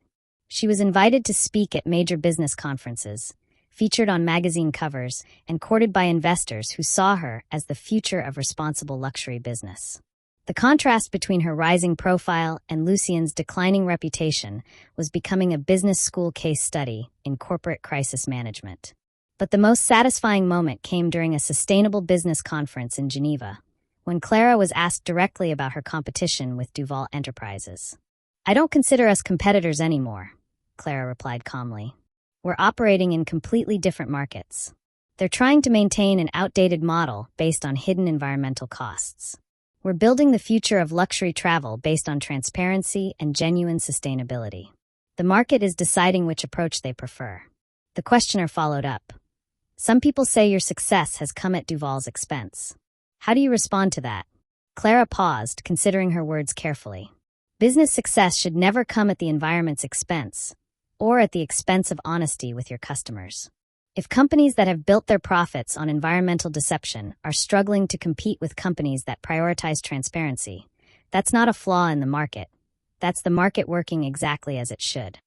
She was invited to speak at major business conferences, featured on magazine covers, and courted by investors who saw her as the future of responsible luxury business. The contrast between her rising profile and Lucien's declining reputation was becoming a business school case study in corporate crisis management. But the most satisfying moment came during a sustainable business conference in Geneva, when Clara was asked directly about her competition with Duval Enterprises. "I don't consider us competitors anymore," Clara replied calmly. "We're operating in completely different markets. They're trying to maintain an outdated model based on hidden environmental costs. We're building the future of luxury travel based on transparency and genuine sustainability. The market is deciding which approach they prefer." The questioner followed up. "Some people say your success has come at Duval's expense. How do you respond to that?" Clara paused, considering her words carefully. Business success should never come at the environment's expense, or at the expense of honesty with your customers. If companies that have built their profits on environmental deception are struggling to compete with companies that prioritize transparency, that's not a flaw in the market. That's the market working exactly as it should.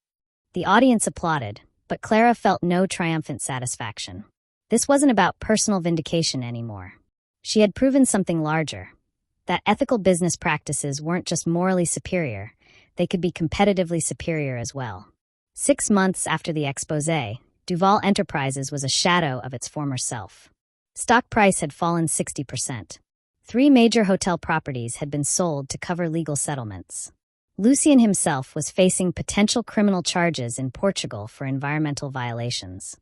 The audience applauded, but Clara felt no triumphant satisfaction. This wasn't about personal vindication anymore. She had proven something larger, that ethical business practices weren't just morally superior, they could be competitively superior as well. 6 months after the exposé, Duval Enterprises was a shadow of its former self. Stock price had fallen 60%. 3 major hotel properties had been sold to cover legal settlements. Lucien himself was facing potential criminal charges in Portugal for environmental violations.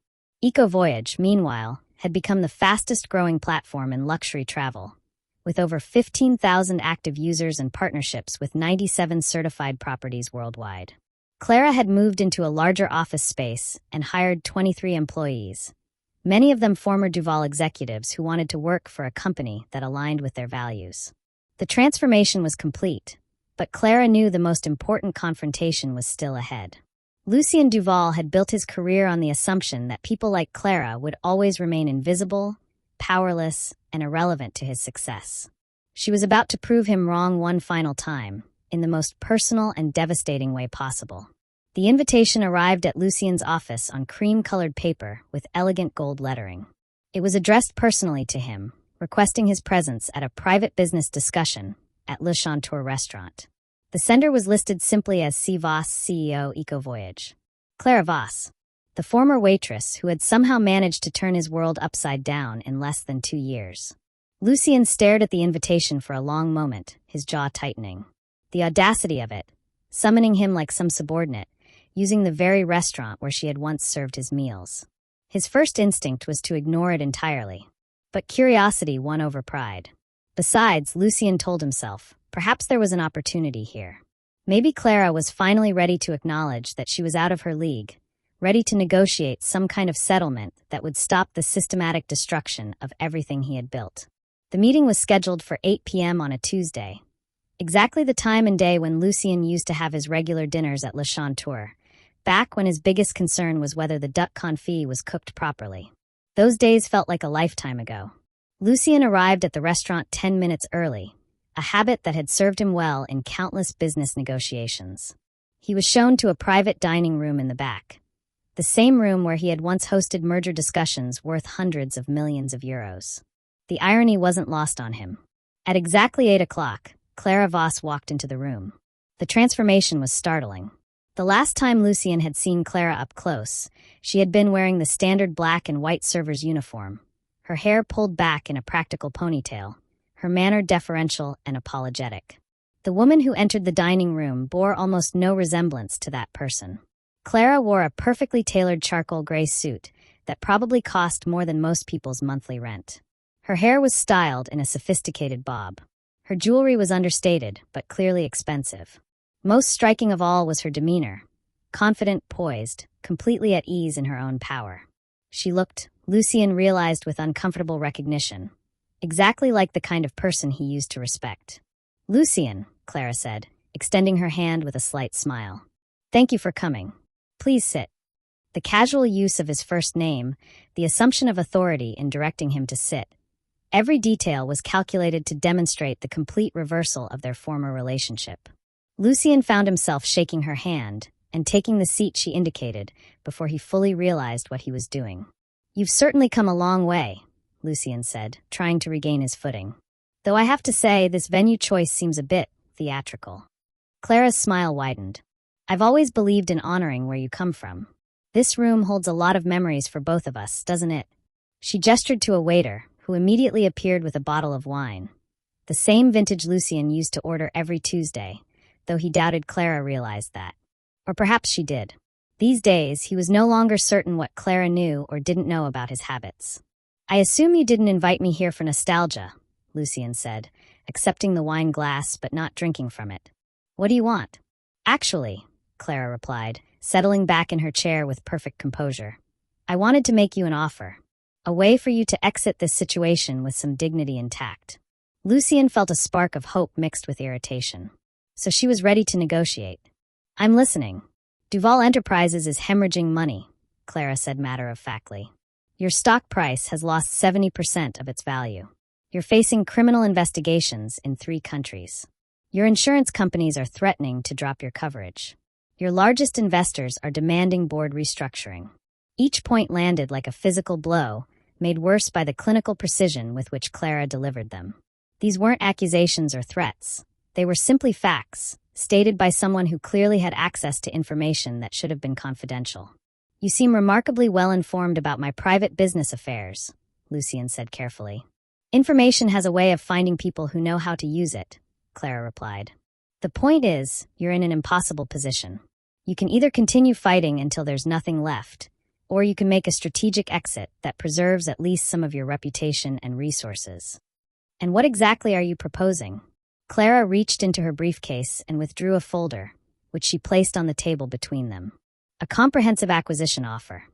EcoVoyage, meanwhile, had become the fastest-growing platform in luxury travel, with over 15,000 active users and partnerships with 97 certified properties worldwide. Clara had moved into a larger office space and hired 23 employees, many of them former Duval executives who wanted to work for a company that aligned with their values. The transformation was complete, but Clara knew the most important confrontation was still ahead. Lucien Duval had built his career on the assumption that people like Clara would always remain invisible, powerless, and irrelevant to his success. She was about to prove him wrong one final time, in the most personal and devastating way possible. The invitation arrived at Lucien's office on cream-colored paper with elegant gold lettering. It was addressed personally to him, requesting his presence at a private business discussion at Le Chanteur restaurant. The sender was listed simply as C. Voss, CEO, EcoVoyage. Clara Voss, the former waitress who had somehow managed to turn his world upside down in less than 2 years. Lucien stared at the invitation for a long moment, his jaw tightening. The audacity of it, summoning him like some subordinate, using the very restaurant where she had once served his meals. His first instinct was to ignore it entirely, but curiosity won over pride. Besides, Lucien told himself, perhaps there was an opportunity here. Maybe Clara was finally ready to acknowledge that she was out of her league, ready to negotiate some kind of settlement that would stop the systematic destruction of everything he had built. The meeting was scheduled for 8 p.m. on a Tuesday, exactly the time and day when Lucien used to have his regular dinners at Le Chanteur, back when his biggest concern was whether the duck confit was cooked properly. Those days felt like a lifetime ago. Lucien arrived at the restaurant 10 minutes early, a habit that had served him well in countless business negotiations. He was shown to a private dining room in the back, the same room where he had once hosted merger discussions worth hundreds of millions of euros. The irony wasn't lost on him. At exactly 8 o'clock, Clara Voss walked into the room. The transformation was startling. The last time Lucien had seen Clara up close, she had been wearing the standard black and white server's uniform, her hair pulled back in a practical ponytail, her manner deferential and apologetic. The woman who entered the dining room bore almost no resemblance to that person. Clara wore a perfectly tailored charcoal gray suit that probably cost more than most people's monthly rent. Her hair was styled in a sophisticated bob. Her jewelry was understated, but clearly expensive. Most striking of all was her demeanor, confident, poised, completely at ease in her own power. She looked, Lucien realized with uncomfortable recognition, exactly like the kind of person he used to respect. "Lucien," Clara said, extending her hand with a slight smile. "Thank you for coming. Please sit." The casual use of his first name, the assumption of authority in directing him to sit, every detail was calculated to demonstrate the complete reversal of their former relationship. Lucien found himself shaking her hand and taking the seat she indicated before he fully realized what he was doing. "You've certainly come a long way," Lucien said, trying to regain his footing. "Though I have to say, this venue choice seems a bit theatrical." Clara's smile widened. "I've always believed in honoring where you come from. This room holds a lot of memories for both of us, doesn't it?" She gestured to a waiter, who immediately appeared with a bottle of wine, the same vintage Lucien used to order every Tuesday, though he doubted Clara realized that. Or perhaps she did. These days, he was no longer certain what Clara knew or didn't know about his habits. "I assume you didn't invite me here for nostalgia," Lucien said, accepting the wine glass but not drinking from it. "What do you want?" "Actually," Clara replied, settling back in her chair with perfect composure, "I wanted to make you an offer. A way for you to exit this situation with some dignity intact." Lucien felt a spark of hope mixed with irritation. So she was ready to negotiate. "I'm listening." "Duval Enterprises is hemorrhaging money," Clara said matter-of-factly. "Your stock price has lost 70% of its value. You're facing criminal investigations in 3 countries. Your insurance companies are threatening to drop your coverage. Your largest investors are demanding board restructuring." Each point landed like a physical blow, made worse by the clinical precision with which Clara delivered them. These weren't accusations or threats. They were simply facts, stated by someone who clearly had access to information that should have been confidential. "You seem remarkably well informed about my private business affairs," Lucien said carefully. "Information has a way of finding people who know how to use it," Clara replied. "The point is, you're in an impossible position. You can either continue fighting until there's nothing left, or you can make a strategic exit that preserves at least some of your reputation and resources." "And what exactly are you proposing?" Clara reached into her briefcase and withdrew a folder, which she placed on the table between them. "A comprehensive acquisition offer.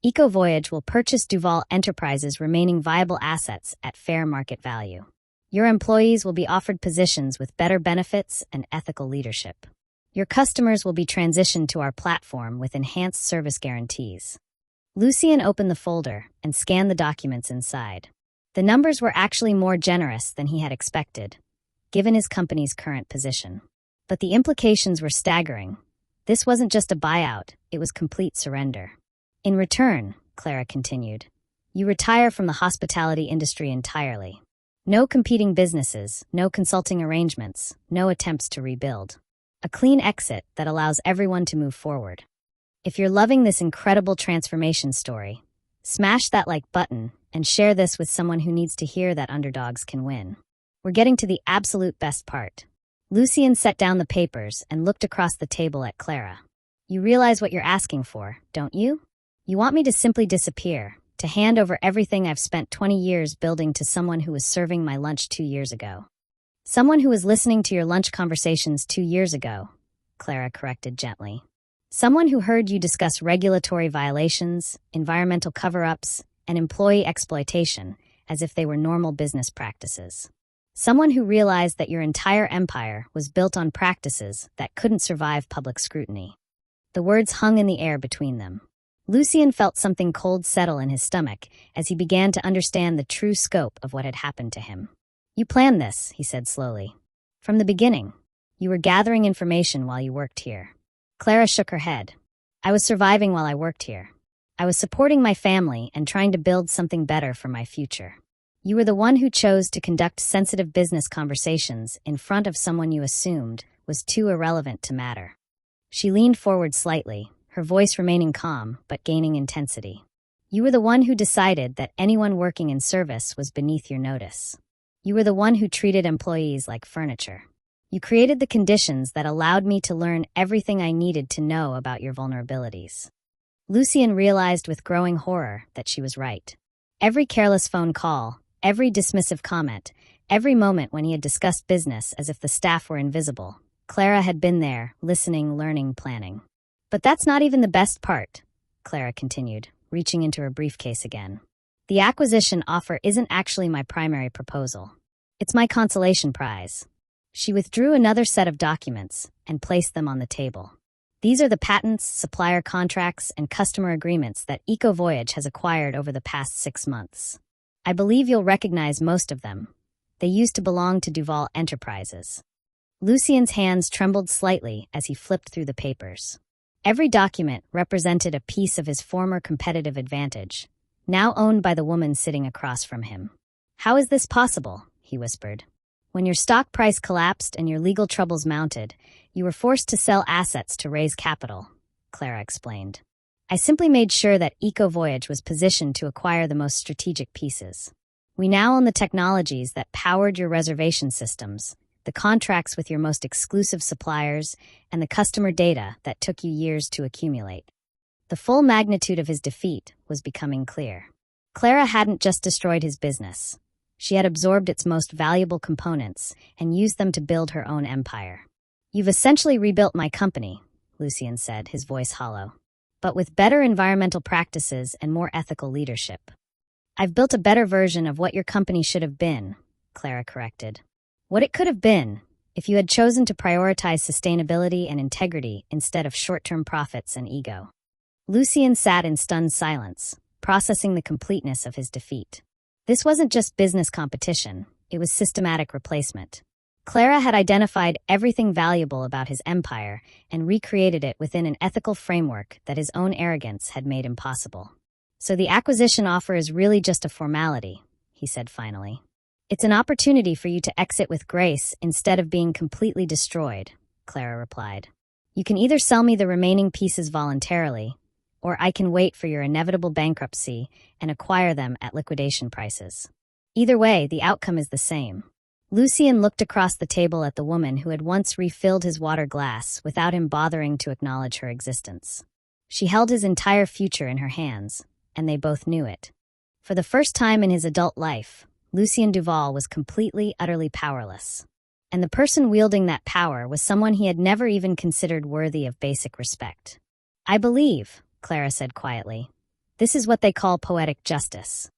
EcoVoyage will purchase Duval Enterprises' remaining viable assets at fair market value. Your employees will be offered positions with better benefits and ethical leadership. Your customers will be transitioned to our platform with enhanced service guarantees." Lucien opened the folder and scanned the documents inside. The numbers were actually more generous than he had expected, given his company's current position. But the implications were staggering. This wasn't just a buyout, it was complete surrender. "In return," Clara continued, "you retire from the hospitality industry entirely. No competing businesses, no consulting arrangements, no attempts to rebuild. A clean exit that allows everyone to move forward. If you're loving this incredible transformation story, smash that like button and share this with someone who needs to hear that underdogs can win. We're getting to the absolute best part." Lucien set down the papers and looked across the table at Clara. "You realize what you're asking for, don't you? You want me to simply disappear, to hand over everything I've spent 20 years building to someone who was serving my lunch 2 years ago. Someone who was listening to your lunch conversations 2 years ago," Clara corrected gently. "Someone who heard you discuss regulatory violations, environmental cover-ups, and employee exploitation as if they were normal business practices. Someone who realized that your entire empire was built on practices that couldn't survive public scrutiny." The words hung in the air between them. Lucien felt something cold settle in his stomach as he began to understand the true scope of what had happened to him. "You planned this," he said slowly. "From the beginning. You were gathering information while you worked here." Clara shook her head. "I was surviving while I worked here. I was supporting my family and trying to build something better for my future. You were the one who chose to conduct sensitive business conversations in front of someone you assumed was too irrelevant to matter." She leaned forward slightly, her voice remaining calm but gaining intensity. "You were the one who decided that anyone working in service was beneath your notice. You were the one who treated employees like furniture. You created the conditions that allowed me to learn everything I needed to know about your vulnerabilities." Lucien realized with growing horror that she was right. Every careless phone call, every dismissive comment, every moment when he had discussed business as if the staff were invisible, Clara had been there, listening, learning, planning. "But that's not even the best part," Clara continued, reaching into her briefcase again. "The acquisition offer isn't actually my primary proposal. It's my consolation prize." She withdrew another set of documents and placed them on the table. "These are the patents, supplier contracts, and customer agreements that EcoVoyage has acquired over the past 6 months. I believe you'll recognize most of them. They used to belong to Duval Enterprises." Lucien's hands trembled slightly as he flipped through the papers. Every document represented a piece of his former competitive advantage, now owned by the woman sitting across from him. "How is this possible?" he whispered. "When your stock price collapsed and your legal troubles mounted, you were forced to sell assets to raise capital," Clara explained. "I simply made sure that EcoVoyage was positioned to acquire the most strategic pieces. We now own the technologies that powered your reservation systems, the contracts with your most exclusive suppliers, and the customer data that took you years to accumulate." The full magnitude of his defeat was becoming clear. Clara hadn't just destroyed his business. She had absorbed its most valuable components and used them to build her own empire. "You've essentially rebuilt my company," Lucien said, his voice hollow, "but with better environmental practices and more ethical leadership." "I've built a better version of what your company should have been," Clara corrected. "What it could have been, if you had chosen to prioritize sustainability and integrity instead of short-term profits and ego." Lucien sat in stunned silence, processing the completeness of his defeat. This wasn't just business competition, it was systematic replacement. Clara had identified everything valuable about his empire and recreated it within an ethical framework that his own arrogance had made impossible. "So the acquisition offer is really just a formality," he said finally. "It's an opportunity for you to exit with grace instead of being completely destroyed," Clara replied. "You can either sell me the remaining pieces voluntarily, or I can wait for your inevitable bankruptcy and acquire them at liquidation prices. Either way, the outcome is the same." Lucien looked across the table at the woman who had once refilled his water glass without him bothering to acknowledge her existence. She held his entire future in her hands, and they both knew it. For the first time in his adult life, Lucien Duval was completely, utterly powerless. And the person wielding that power was someone he had never even considered worthy of basic respect. "I believe," Clara said quietly, "this is what they call poetic justice."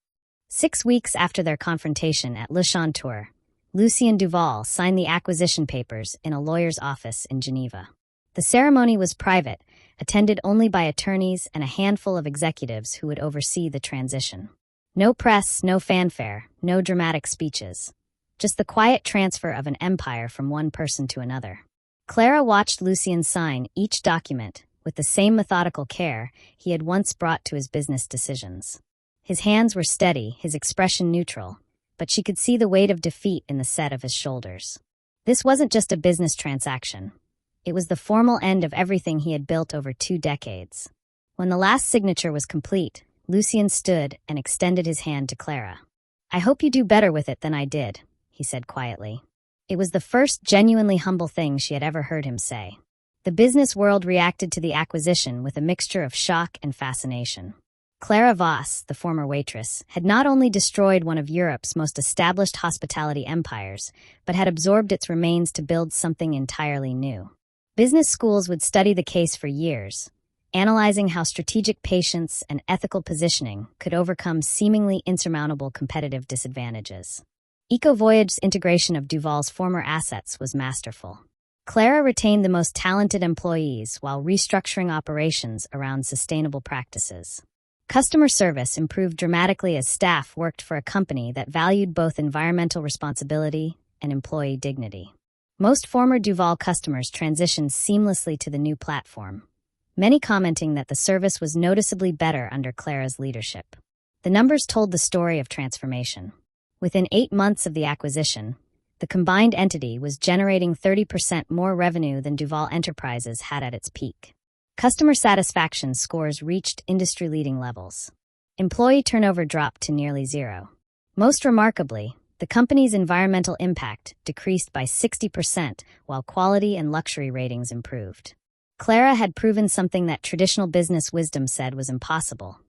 6 weeks after their confrontation at Le Chanteur, Lucien Duval signed the acquisition papers in a lawyer's office in Geneva. The ceremony was private, attended only by attorneys and a handful of executives who would oversee the transition. No press, no fanfare, no dramatic speeches. Just the quiet transfer of an empire from one person to another. Clara watched Lucien sign each document with the same methodical care he had once brought to his business decisions. His hands were steady, his expression neutral, but she could see the weight of defeat in the set of his shoulders. This wasn't just a business transaction. It was the formal end of everything he had built over 2 decades. When the last signature was complete, Lucien stood and extended his hand to Clara. "I hope you do better with it than I did," he said quietly. It was the first genuinely humble thing she had ever heard him say. The business world reacted to the acquisition with a mixture of shock and fascination. Clara Voss, the former waitress, had not only destroyed one of Europe's most established hospitality empires, but had absorbed its remains to build something entirely new. Business schools would study the case for years, analyzing how strategic patience and ethical positioning could overcome seemingly insurmountable competitive disadvantages. Ecovoyage's integration of Duval's former assets was masterful. Clara retained the most talented employees while restructuring operations around sustainable practices. Customer service improved dramatically as staff worked for a company that valued both environmental responsibility and employee dignity. Most former Duval customers transitioned seamlessly to the new platform, many commenting that the service was noticeably better under Clara's leadership. The numbers told the story of transformation. Within 8 months of the acquisition, the combined entity was generating 30% more revenue than Duval Enterprises had at its peak. Customer satisfaction scores reached industry-leading levels. Employee turnover dropped to nearly 0. Most remarkably, the company's environmental impact decreased by 60%, while quality and luxury ratings improved. Clara had proven something that traditional business wisdom said was impossible: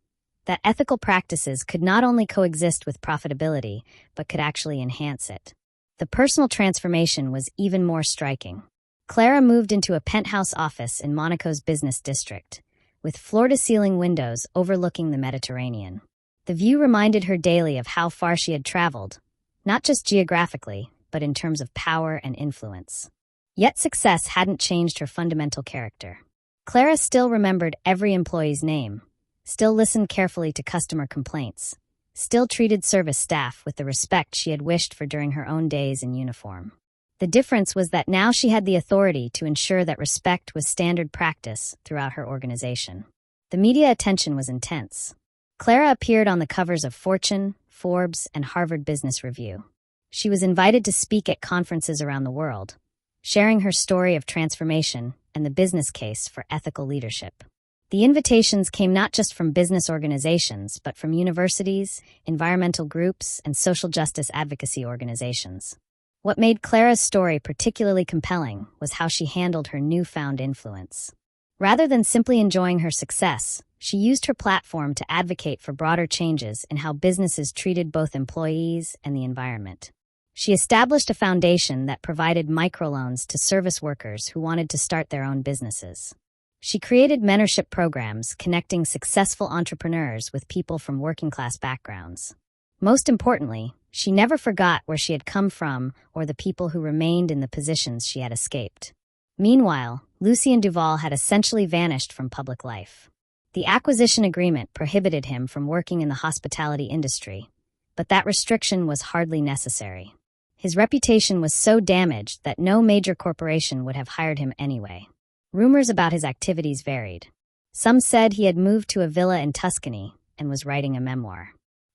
that ethical practices could not only coexist with profitability, but could actually enhance it. The personal transformation was even more striking. Clara moved into a penthouse office in Monaco's business district, with floor-to-ceiling windows overlooking the Mediterranean. The view reminded her daily of how far she had traveled, not just geographically, but in terms of power and influence. Yet success hadn't changed her fundamental character. Clara still remembered every employee's name, still listened carefully to customer complaints, still treated service staff with the respect she had wished for during her own days in uniform. The difference was that now she had the authority to ensure that respect was standard practice throughout her organization. The media attention was intense. Clara appeared on the covers of Fortune, Forbes, and Harvard Business Review. She was invited to speak at conferences around the world, sharing her story of transformation and the business case for ethical leadership. The invitations came not just from business organizations, but from universities, environmental groups, and social justice advocacy organizations. What made Clara's story particularly compelling was how she handled her newfound influence. Rather than simply enjoying her success, she used her platform to advocate for broader changes in how businesses treated both employees and the environment. She established a foundation that provided microloans to service workers who wanted to start their own businesses. She created mentorship programs connecting successful entrepreneurs with people from working-class backgrounds. Most importantly, she never forgot where she had come from or the people who remained in the positions she had escaped. Meanwhile, Lucien Duval had essentially vanished from public life. The acquisition agreement prohibited him from working in the hospitality industry, but that restriction was hardly necessary. His reputation was so damaged that no major corporation would have hired him anyway. Rumors about his activities varied. Some said he had moved to a villa in Tuscany, and was writing a memoir.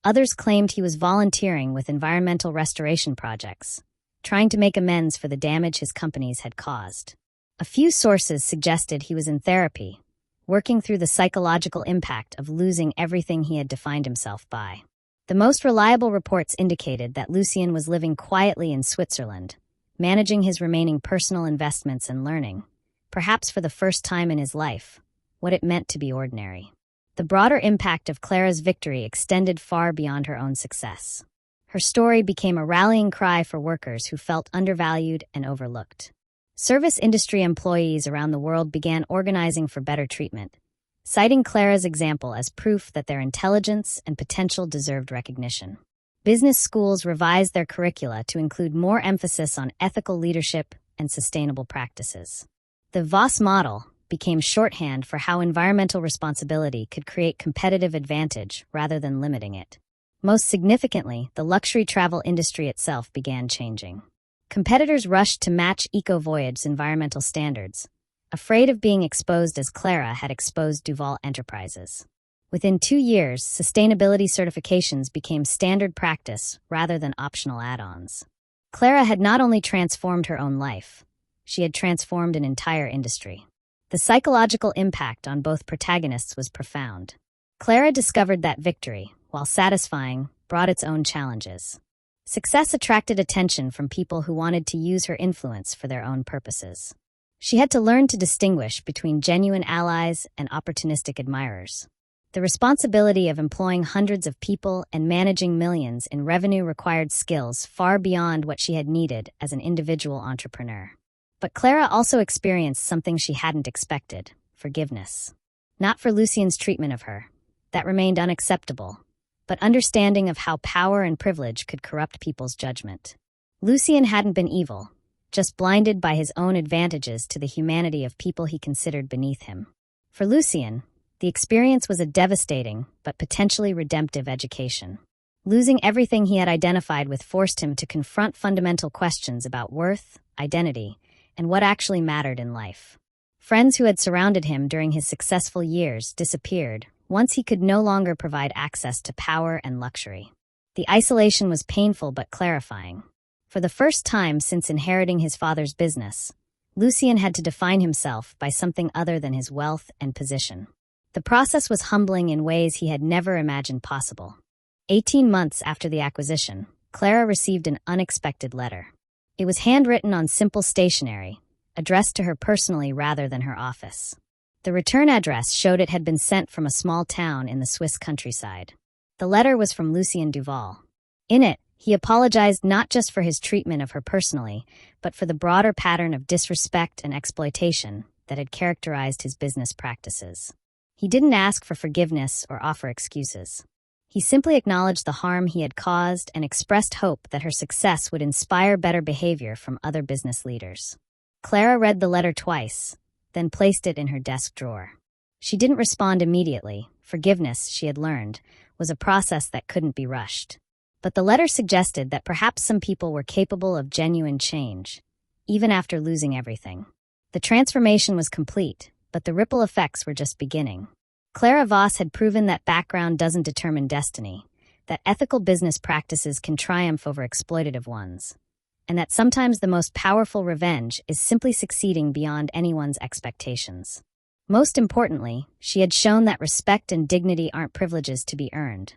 Others claimed he was volunteering with environmental restoration projects, trying to make amends for the damage his companies had caused. A few sources suggested he was in therapy, working through the psychological impact of losing everything he had defined himself by. The most reliable reports indicated that Lucien was living quietly in Switzerland, managing his remaining personal investments and learning, perhaps for the first time in his life, what it meant to be ordinary. The broader impact of Clara's victory extended far beyond her own success. Her story became a rallying cry for workers who felt undervalued and overlooked. Service industry employees around the world began organizing for better treatment, citing Clara's example as proof that their intelligence and potential deserved recognition. Business schools revised their curricula to include more emphasis on ethical leadership and sustainable practices. The Voss model became shorthand for how environmental responsibility could create competitive advantage rather than limiting it. Most significantly, the luxury travel industry itself began changing. Competitors rushed to match EcoVoyage's environmental standards, afraid of being exposed as Clara had exposed Duval Enterprises. Within 2 years, sustainability certifications became standard practice rather than optional add-ons. Clara had not only transformed her own life, she had transformed an entire industry. The psychological impact on both protagonists was profound. Clara discovered that victory, while satisfying, brought its own challenges. Success attracted attention from people who wanted to use her influence for their own purposes. She had to learn to distinguish between genuine allies and opportunistic admirers. The responsibility of employing hundreds of people and managing millions in revenue required skills far beyond what she had needed as an individual entrepreneur. But Clara also experienced something she hadn't expected: forgiveness. Not for Lucien's treatment of her. That remained unacceptable. But understanding of how power and privilege could corrupt people's judgment. Lucien hadn't been evil, just blinded by his own advantages to the humanity of people he considered beneath him. For Lucien, the experience was a devastating but potentially redemptive education. Losing everything he had identified with forced him to confront fundamental questions about worth, identity, and what actually mattered in life. Friends who had surrounded him during his successful years disappeared once he could no longer provide access to power and luxury. The isolation was painful but clarifying. For the first time since inheriting his father's business, Lucien had to define himself by something other than his wealth and position. The process was humbling in ways he had never imagined possible. 18 months after the acquisition, Clara received an unexpected letter. It was handwritten on simple stationery, addressed to her personally rather than her office. The return address showed it had been sent from a small town in the Swiss countryside. The letter was from Lucien Duval. In it, he apologized not just for his treatment of her personally, but for the broader pattern of disrespect and exploitation that had characterized his business practices. He didn't ask for forgiveness or offer excuses. He simply acknowledged the harm he had caused and expressed hope that her success would inspire better behavior from other business leaders. Clara read the letter twice, then placed it in her desk drawer. She didn't respond immediately. Forgiveness, she had learned, was a process that couldn't be rushed. But the letter suggested that perhaps some people were capable of genuine change, even after losing everything. The transformation was complete, but the ripple effects were just beginning. Clara Voss had proven that background doesn't determine destiny, that ethical business practices can triumph over exploitative ones, and that sometimes the most powerful revenge is simply succeeding beyond anyone's expectations. Most importantly, she had shown that respect and dignity aren't privileges to be earned.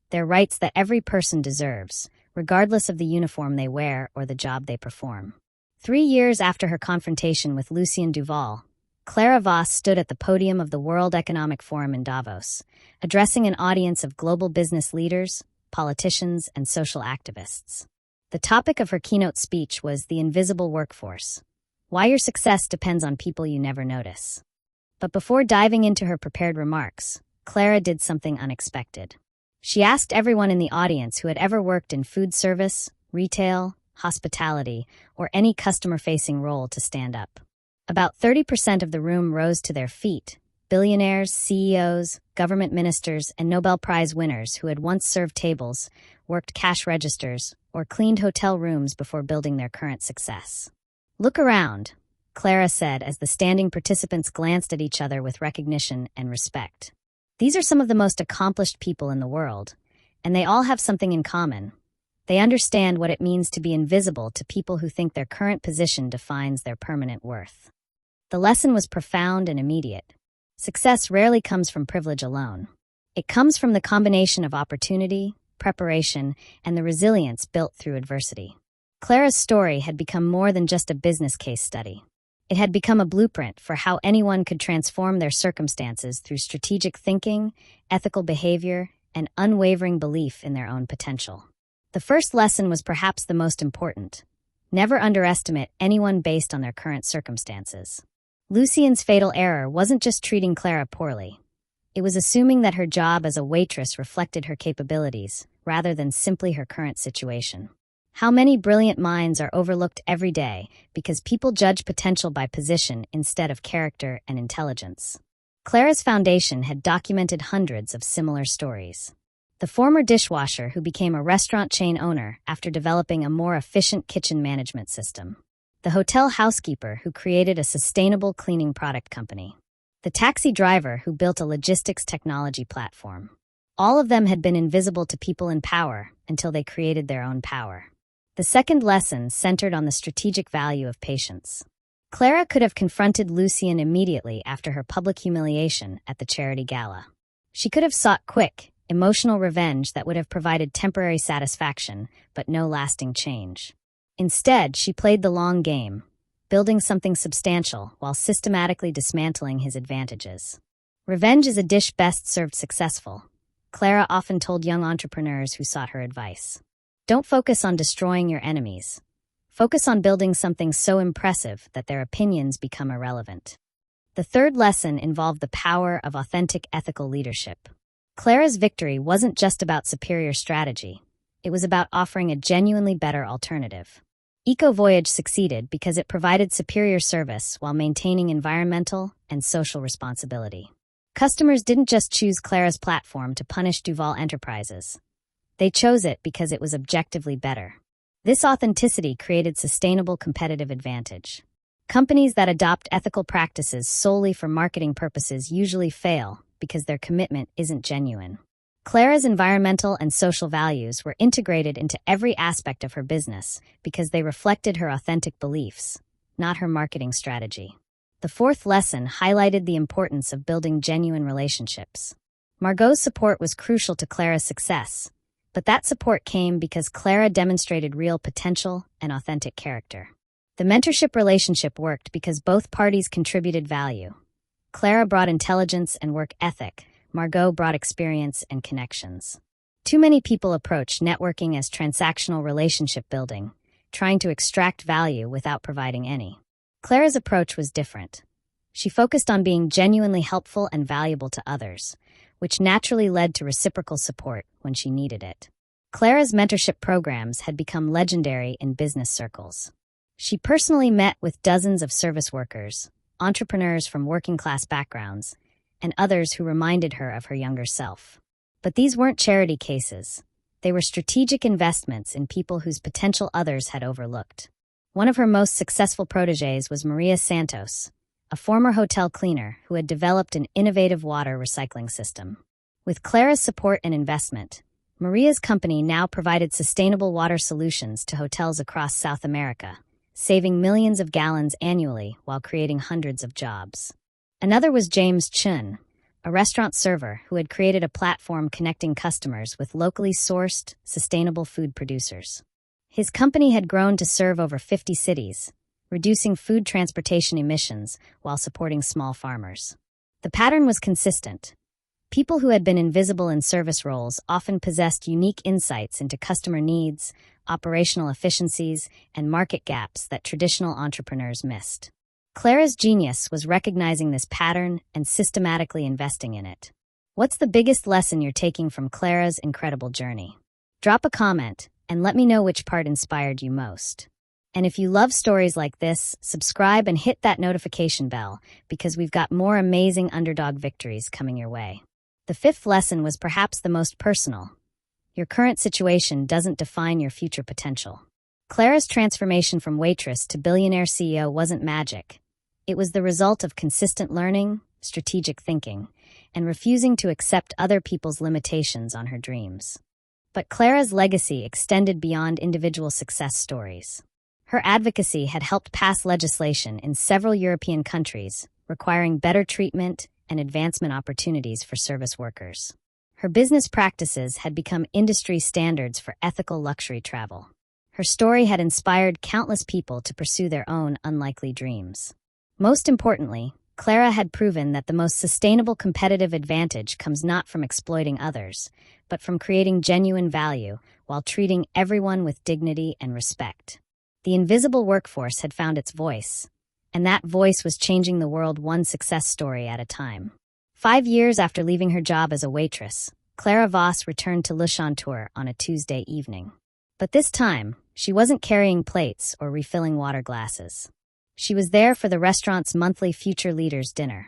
They're rights that every person deserves, regardless of the uniform they wear or the job they perform. 3 years after her confrontation with Lucien Duval, Clara Voss stood at the podium of the World Economic Forum in Davos, addressing an audience of global business leaders, politicians, and social activists. The topic of her keynote speech was the invisible workforce: why your success depends on people you never notice. But before diving into her prepared remarks, Clara did something unexpected. She asked everyone in the audience who had ever worked in food service, retail, hospitality, or any customer-facing role to stand up. About 30% of the room rose to their feet: billionaires, CEOs, government ministers, and Nobel Prize winners who had once served tables, worked cash registers, or cleaned hotel rooms before building their current success. "Look around," Clara said as the standing participants glanced at each other with recognition and respect. These are some of the most accomplished people in the world, and they all have something in common. They understand what it means to be invisible to people who think their current position defines their permanent worth. The lesson was profound and immediate. Success rarely comes from privilege alone. It comes from the combination of opportunity, preparation, and the resilience built through adversity. Clara's story had become more than just a business case study. It had become a blueprint for how anyone could transform their circumstances through strategic thinking, ethical behavior, and unwavering belief in their own potential. The first lesson was perhaps the most important. Never underestimate anyone based on their current circumstances. Lucien's fatal error wasn't just treating Clara poorly. It was assuming that her job as a waitress reflected her capabilities, rather than simply her current situation. How many brilliant minds are overlooked every day because people judge potential by position instead of character and intelligence? Clara's foundation had documented hundreds of similar stories. The former dishwasher who became a restaurant chain owner after developing a more efficient kitchen management system. The hotel housekeeper who created a sustainable cleaning product company. The taxi driver who built a logistics technology platform. All of them had been invisible to people in power until they created their own power. The second lesson centered on the strategic value of patience. Clara could have confronted Lucien immediately after her public humiliation at the charity gala. She could have sought quick, emotional revenge that would have provided temporary satisfaction, but no lasting change. Instead, she played the long game, building something substantial while systematically dismantling his advantages. Revenge is a dish best served successful, Clara often told young entrepreneurs who sought her advice. Don't focus on destroying your enemies. Focus on building something so impressive that their opinions become irrelevant. The third lesson involved the power of authentic ethical leadership. Clara's victory wasn't just about superior strategy. It was about offering a genuinely better alternative. EcoVoyage succeeded because it provided superior service while maintaining environmental and social responsibility. Customers didn't just choose Clara's platform to punish Duval Enterprises. They chose it because it was objectively better. This authenticity created sustainable competitive advantage. Companies that adopt ethical practices solely for marketing purposes usually fail because their commitment isn't genuine. Clara's environmental and social values were integrated into every aspect of her business because they reflected her authentic beliefs, not her marketing strategy. The fourth lesson highlighted the importance of building genuine relationships. Margot's support was crucial to Clara's success, but that support came because Clara demonstrated real potential and authentic character. The mentorship relationship worked because both parties contributed value. Clara brought intelligence and work ethic. Margot brought experience and connections. Too many people approach networking as transactional relationship building, trying to extract value without providing any. Clara's approach was different. She focused on being genuinely helpful and valuable to others, which naturally led to reciprocal support when she needed it. Clara's mentorship programs had become legendary in business circles. She personally met with dozens of service workers, entrepreneurs from working-class backgrounds, and others who reminded her of her younger self. But these weren't charity cases. They were strategic investments in people whose potential others had overlooked. One of her most successful protégés was Maria Santos, a former hotel cleaner who had developed an innovative water recycling system. With Clara's support and investment, Maria's company now provided sustainable water solutions to hotels across South America, saving millions of gallons annually while creating hundreds of jobs. Another was James Chun, a restaurant server who had created a platform connecting customers with locally sourced, sustainable food producers. His company had grown to serve over 50 cities, reducing food transportation emissions while supporting small farmers. The pattern was consistent. People who had been invisible in service roles often possessed unique insights into customer needs, operational efficiencies, and market gaps that traditional entrepreneurs missed. Clara's genius was recognizing this pattern and systematically investing in it. What's the biggest lesson you're taking from Clara's incredible journey? Drop a comment and let me know which part inspired you most. And if you love stories like this, subscribe and hit that notification bell because we've got more amazing underdog victories coming your way. The fifth lesson was perhaps the most personal. Your current situation doesn't define your future potential. Clara's transformation from waitress to billionaire CEO wasn't magic. It was the result of consistent learning, strategic thinking, and refusing to accept other people's limitations on her dreams. But Clara's legacy extended beyond individual success stories. Her advocacy had helped pass legislation in several European countries, requiring better treatment and advancement opportunities for service workers. Her business practices had become industry standards for ethical luxury travel. Her story had inspired countless people to pursue their own unlikely dreams. Most importantly, Clara had proven that the most sustainable competitive advantage comes not from exploiting others, but from creating genuine value while treating everyone with dignity and respect. The invisible workforce had found its voice, and that voice was changing the world one success story at a time. 5 years after leaving her job as a waitress, Clara Voss returned to Lucien Duval on a Tuesday evening. But this time, she wasn't carrying plates or refilling water glasses. She was there for the restaurant's monthly Future Leaders Dinner,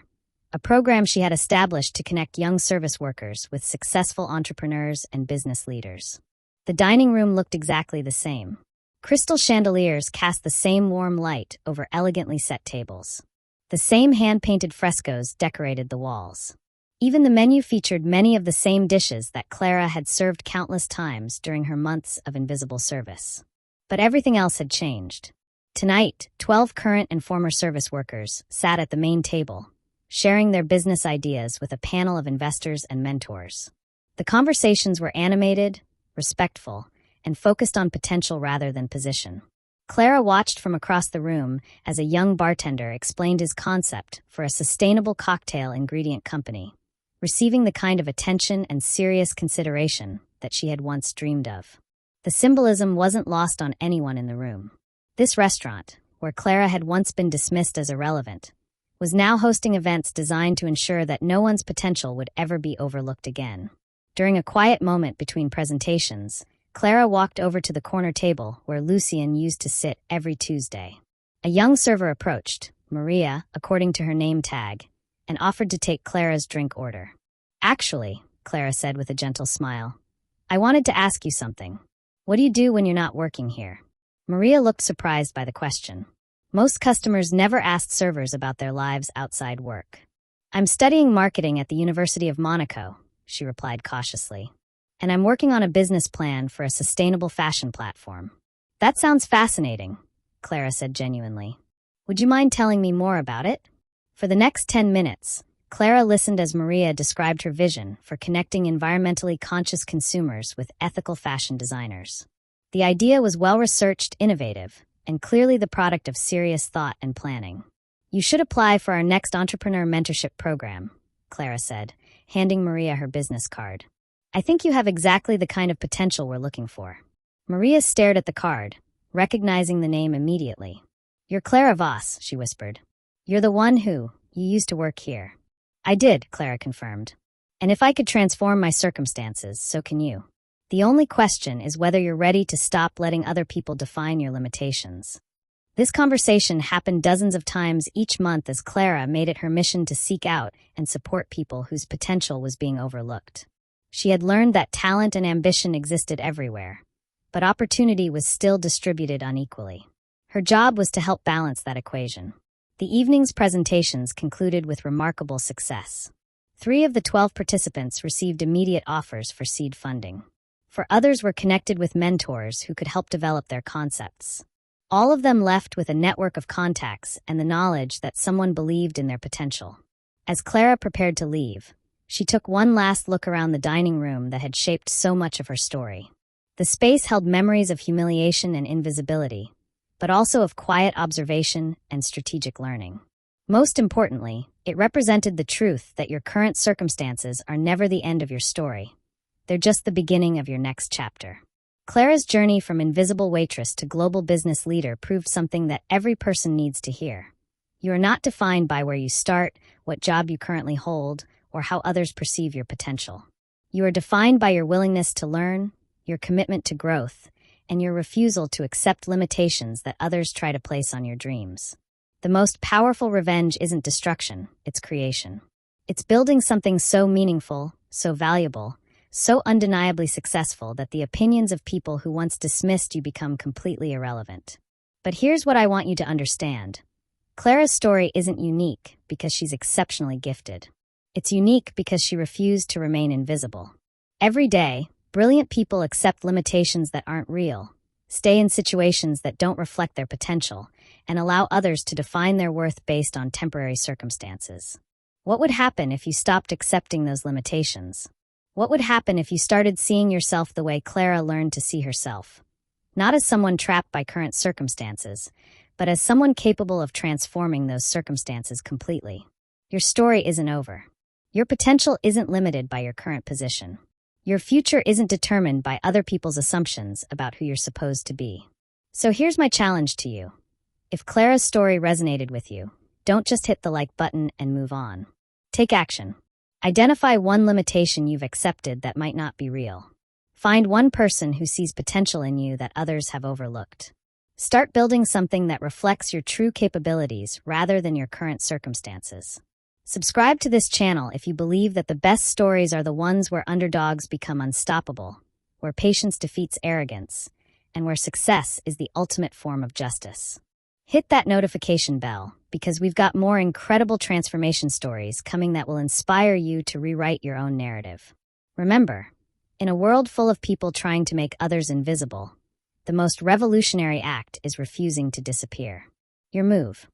a program she had established to connect young service workers with successful entrepreneurs and business leaders. The dining room looked exactly the same. Crystal chandeliers cast the same warm light over elegantly set tables. The same hand-painted frescoes decorated the walls. Even the menu featured many of the same dishes that Clara had served countless times during her months of invisible service. But everything else had changed. Tonight, 12 current and former service workers sat at the main table, sharing their business ideas with a panel of investors and mentors. The conversations were animated, respectful, and focused on potential rather than position. Clara watched from across the room as a young bartender explained his concept for a sustainable cocktail ingredient company, receiving the kind of attention and serious consideration that she had once dreamed of. The symbolism wasn't lost on anyone in the room. This restaurant, where Clara had once been dismissed as irrelevant, was now hosting events designed to ensure that no one's potential would ever be overlooked again. During a quiet moment between presentations, Clara walked over to the corner table where Lucien used to sit every Tuesday. A young server approached, Maria, according to her name tag, and offered to take Clara's drink order. "Actually," Clara said with a gentle smile, "I wanted to ask you something. What do you do when you're not working here?" Maria looked surprised by the question. Most customers never asked servers about their lives outside work. "I'm studying marketing at the University of Monaco," she replied cautiously. "And I'm working on a business plan for a sustainable fashion platform." "That sounds fascinating," Clara said genuinely. "Would you mind telling me more about it?" For the next 10 minutes, Clara listened as Maria described her vision for connecting environmentally conscious consumers with ethical fashion designers. The idea was well-researched, innovative, and clearly the product of serious thought and planning. "You should apply for our next entrepreneur mentorship program," Clara said, handing Maria her business card. "I think you have exactly the kind of potential we're looking for." Maria stared at the card, recognizing the name immediately. "You're Clara Voss," she whispered. "You're the one you used to work here." "I did," Clara confirmed. "And if I could transform my circumstances, so can you. The only question is whether you're ready to stop letting other people define your limitations." This conversation happened dozens of times each month as Clara made it her mission to seek out and support people whose potential was being overlooked. She had learned that talent and ambition existed everywhere, but opportunity was still distributed unequally. Her job was to help balance that equation. The evening's presentations concluded with remarkable success. 3 of the 12 participants received immediate offers for seed funding. 4 others were connected with mentors who could help develop their concepts. All of them left with a network of contacts and the knowledge that someone believed in their potential. As Clara prepared to leave, she took one last look around the dining room that had shaped so much of her story. The space held memories of humiliation and invisibility, but also of quiet observation and strategic learning. Most importantly, it represented the truth that your current circumstances are never the end of your story. They're just the beginning of your next chapter. Clara's journey from invisible waitress to global business leader proved something that every person needs to hear. You are not defined by where you start, what job you currently hold, or how others perceive your potential. You are defined by your willingness to learn, your commitment to growth, and your refusal to accept limitations that others try to place on your dreams. The most powerful revenge isn't destruction, it's creation. It's building something so meaningful, so valuable, so undeniably successful that the opinions of people who once dismissed you become completely irrelevant. But here's what I want you to understand. Clara's story isn't unique because she's exceptionally gifted. It's unique because she refused to remain invisible. Every day, brilliant people accept limitations that aren't real, stay in situations that don't reflect their potential, and allow others to define their worth based on temporary circumstances. What would happen if you stopped accepting those limitations? What would happen if you started seeing yourself the way Clara learned to see herself? Not as someone trapped by current circumstances, but as someone capable of transforming those circumstances completely. Your story isn't over. Your potential isn't limited by your current position. Your future isn't determined by other people's assumptions about who you're supposed to be. So here's my challenge to you. If Clara's story resonated with you, don't just hit the like button and move on. Take action. Identify one limitation you've accepted that might not be real. Find one person who sees potential in you that others have overlooked. Start building something that reflects your true capabilities rather than your current circumstances. Subscribe to this channel if you believe that the best stories are the ones where underdogs become unstoppable, where patience defeats arrogance, and where success is the ultimate form of justice. Hit that notification bell, because we've got more incredible transformation stories coming that will inspire you to rewrite your own narrative. Remember, in a world full of people trying to make others invisible, the most revolutionary act is refusing to disappear. Your move.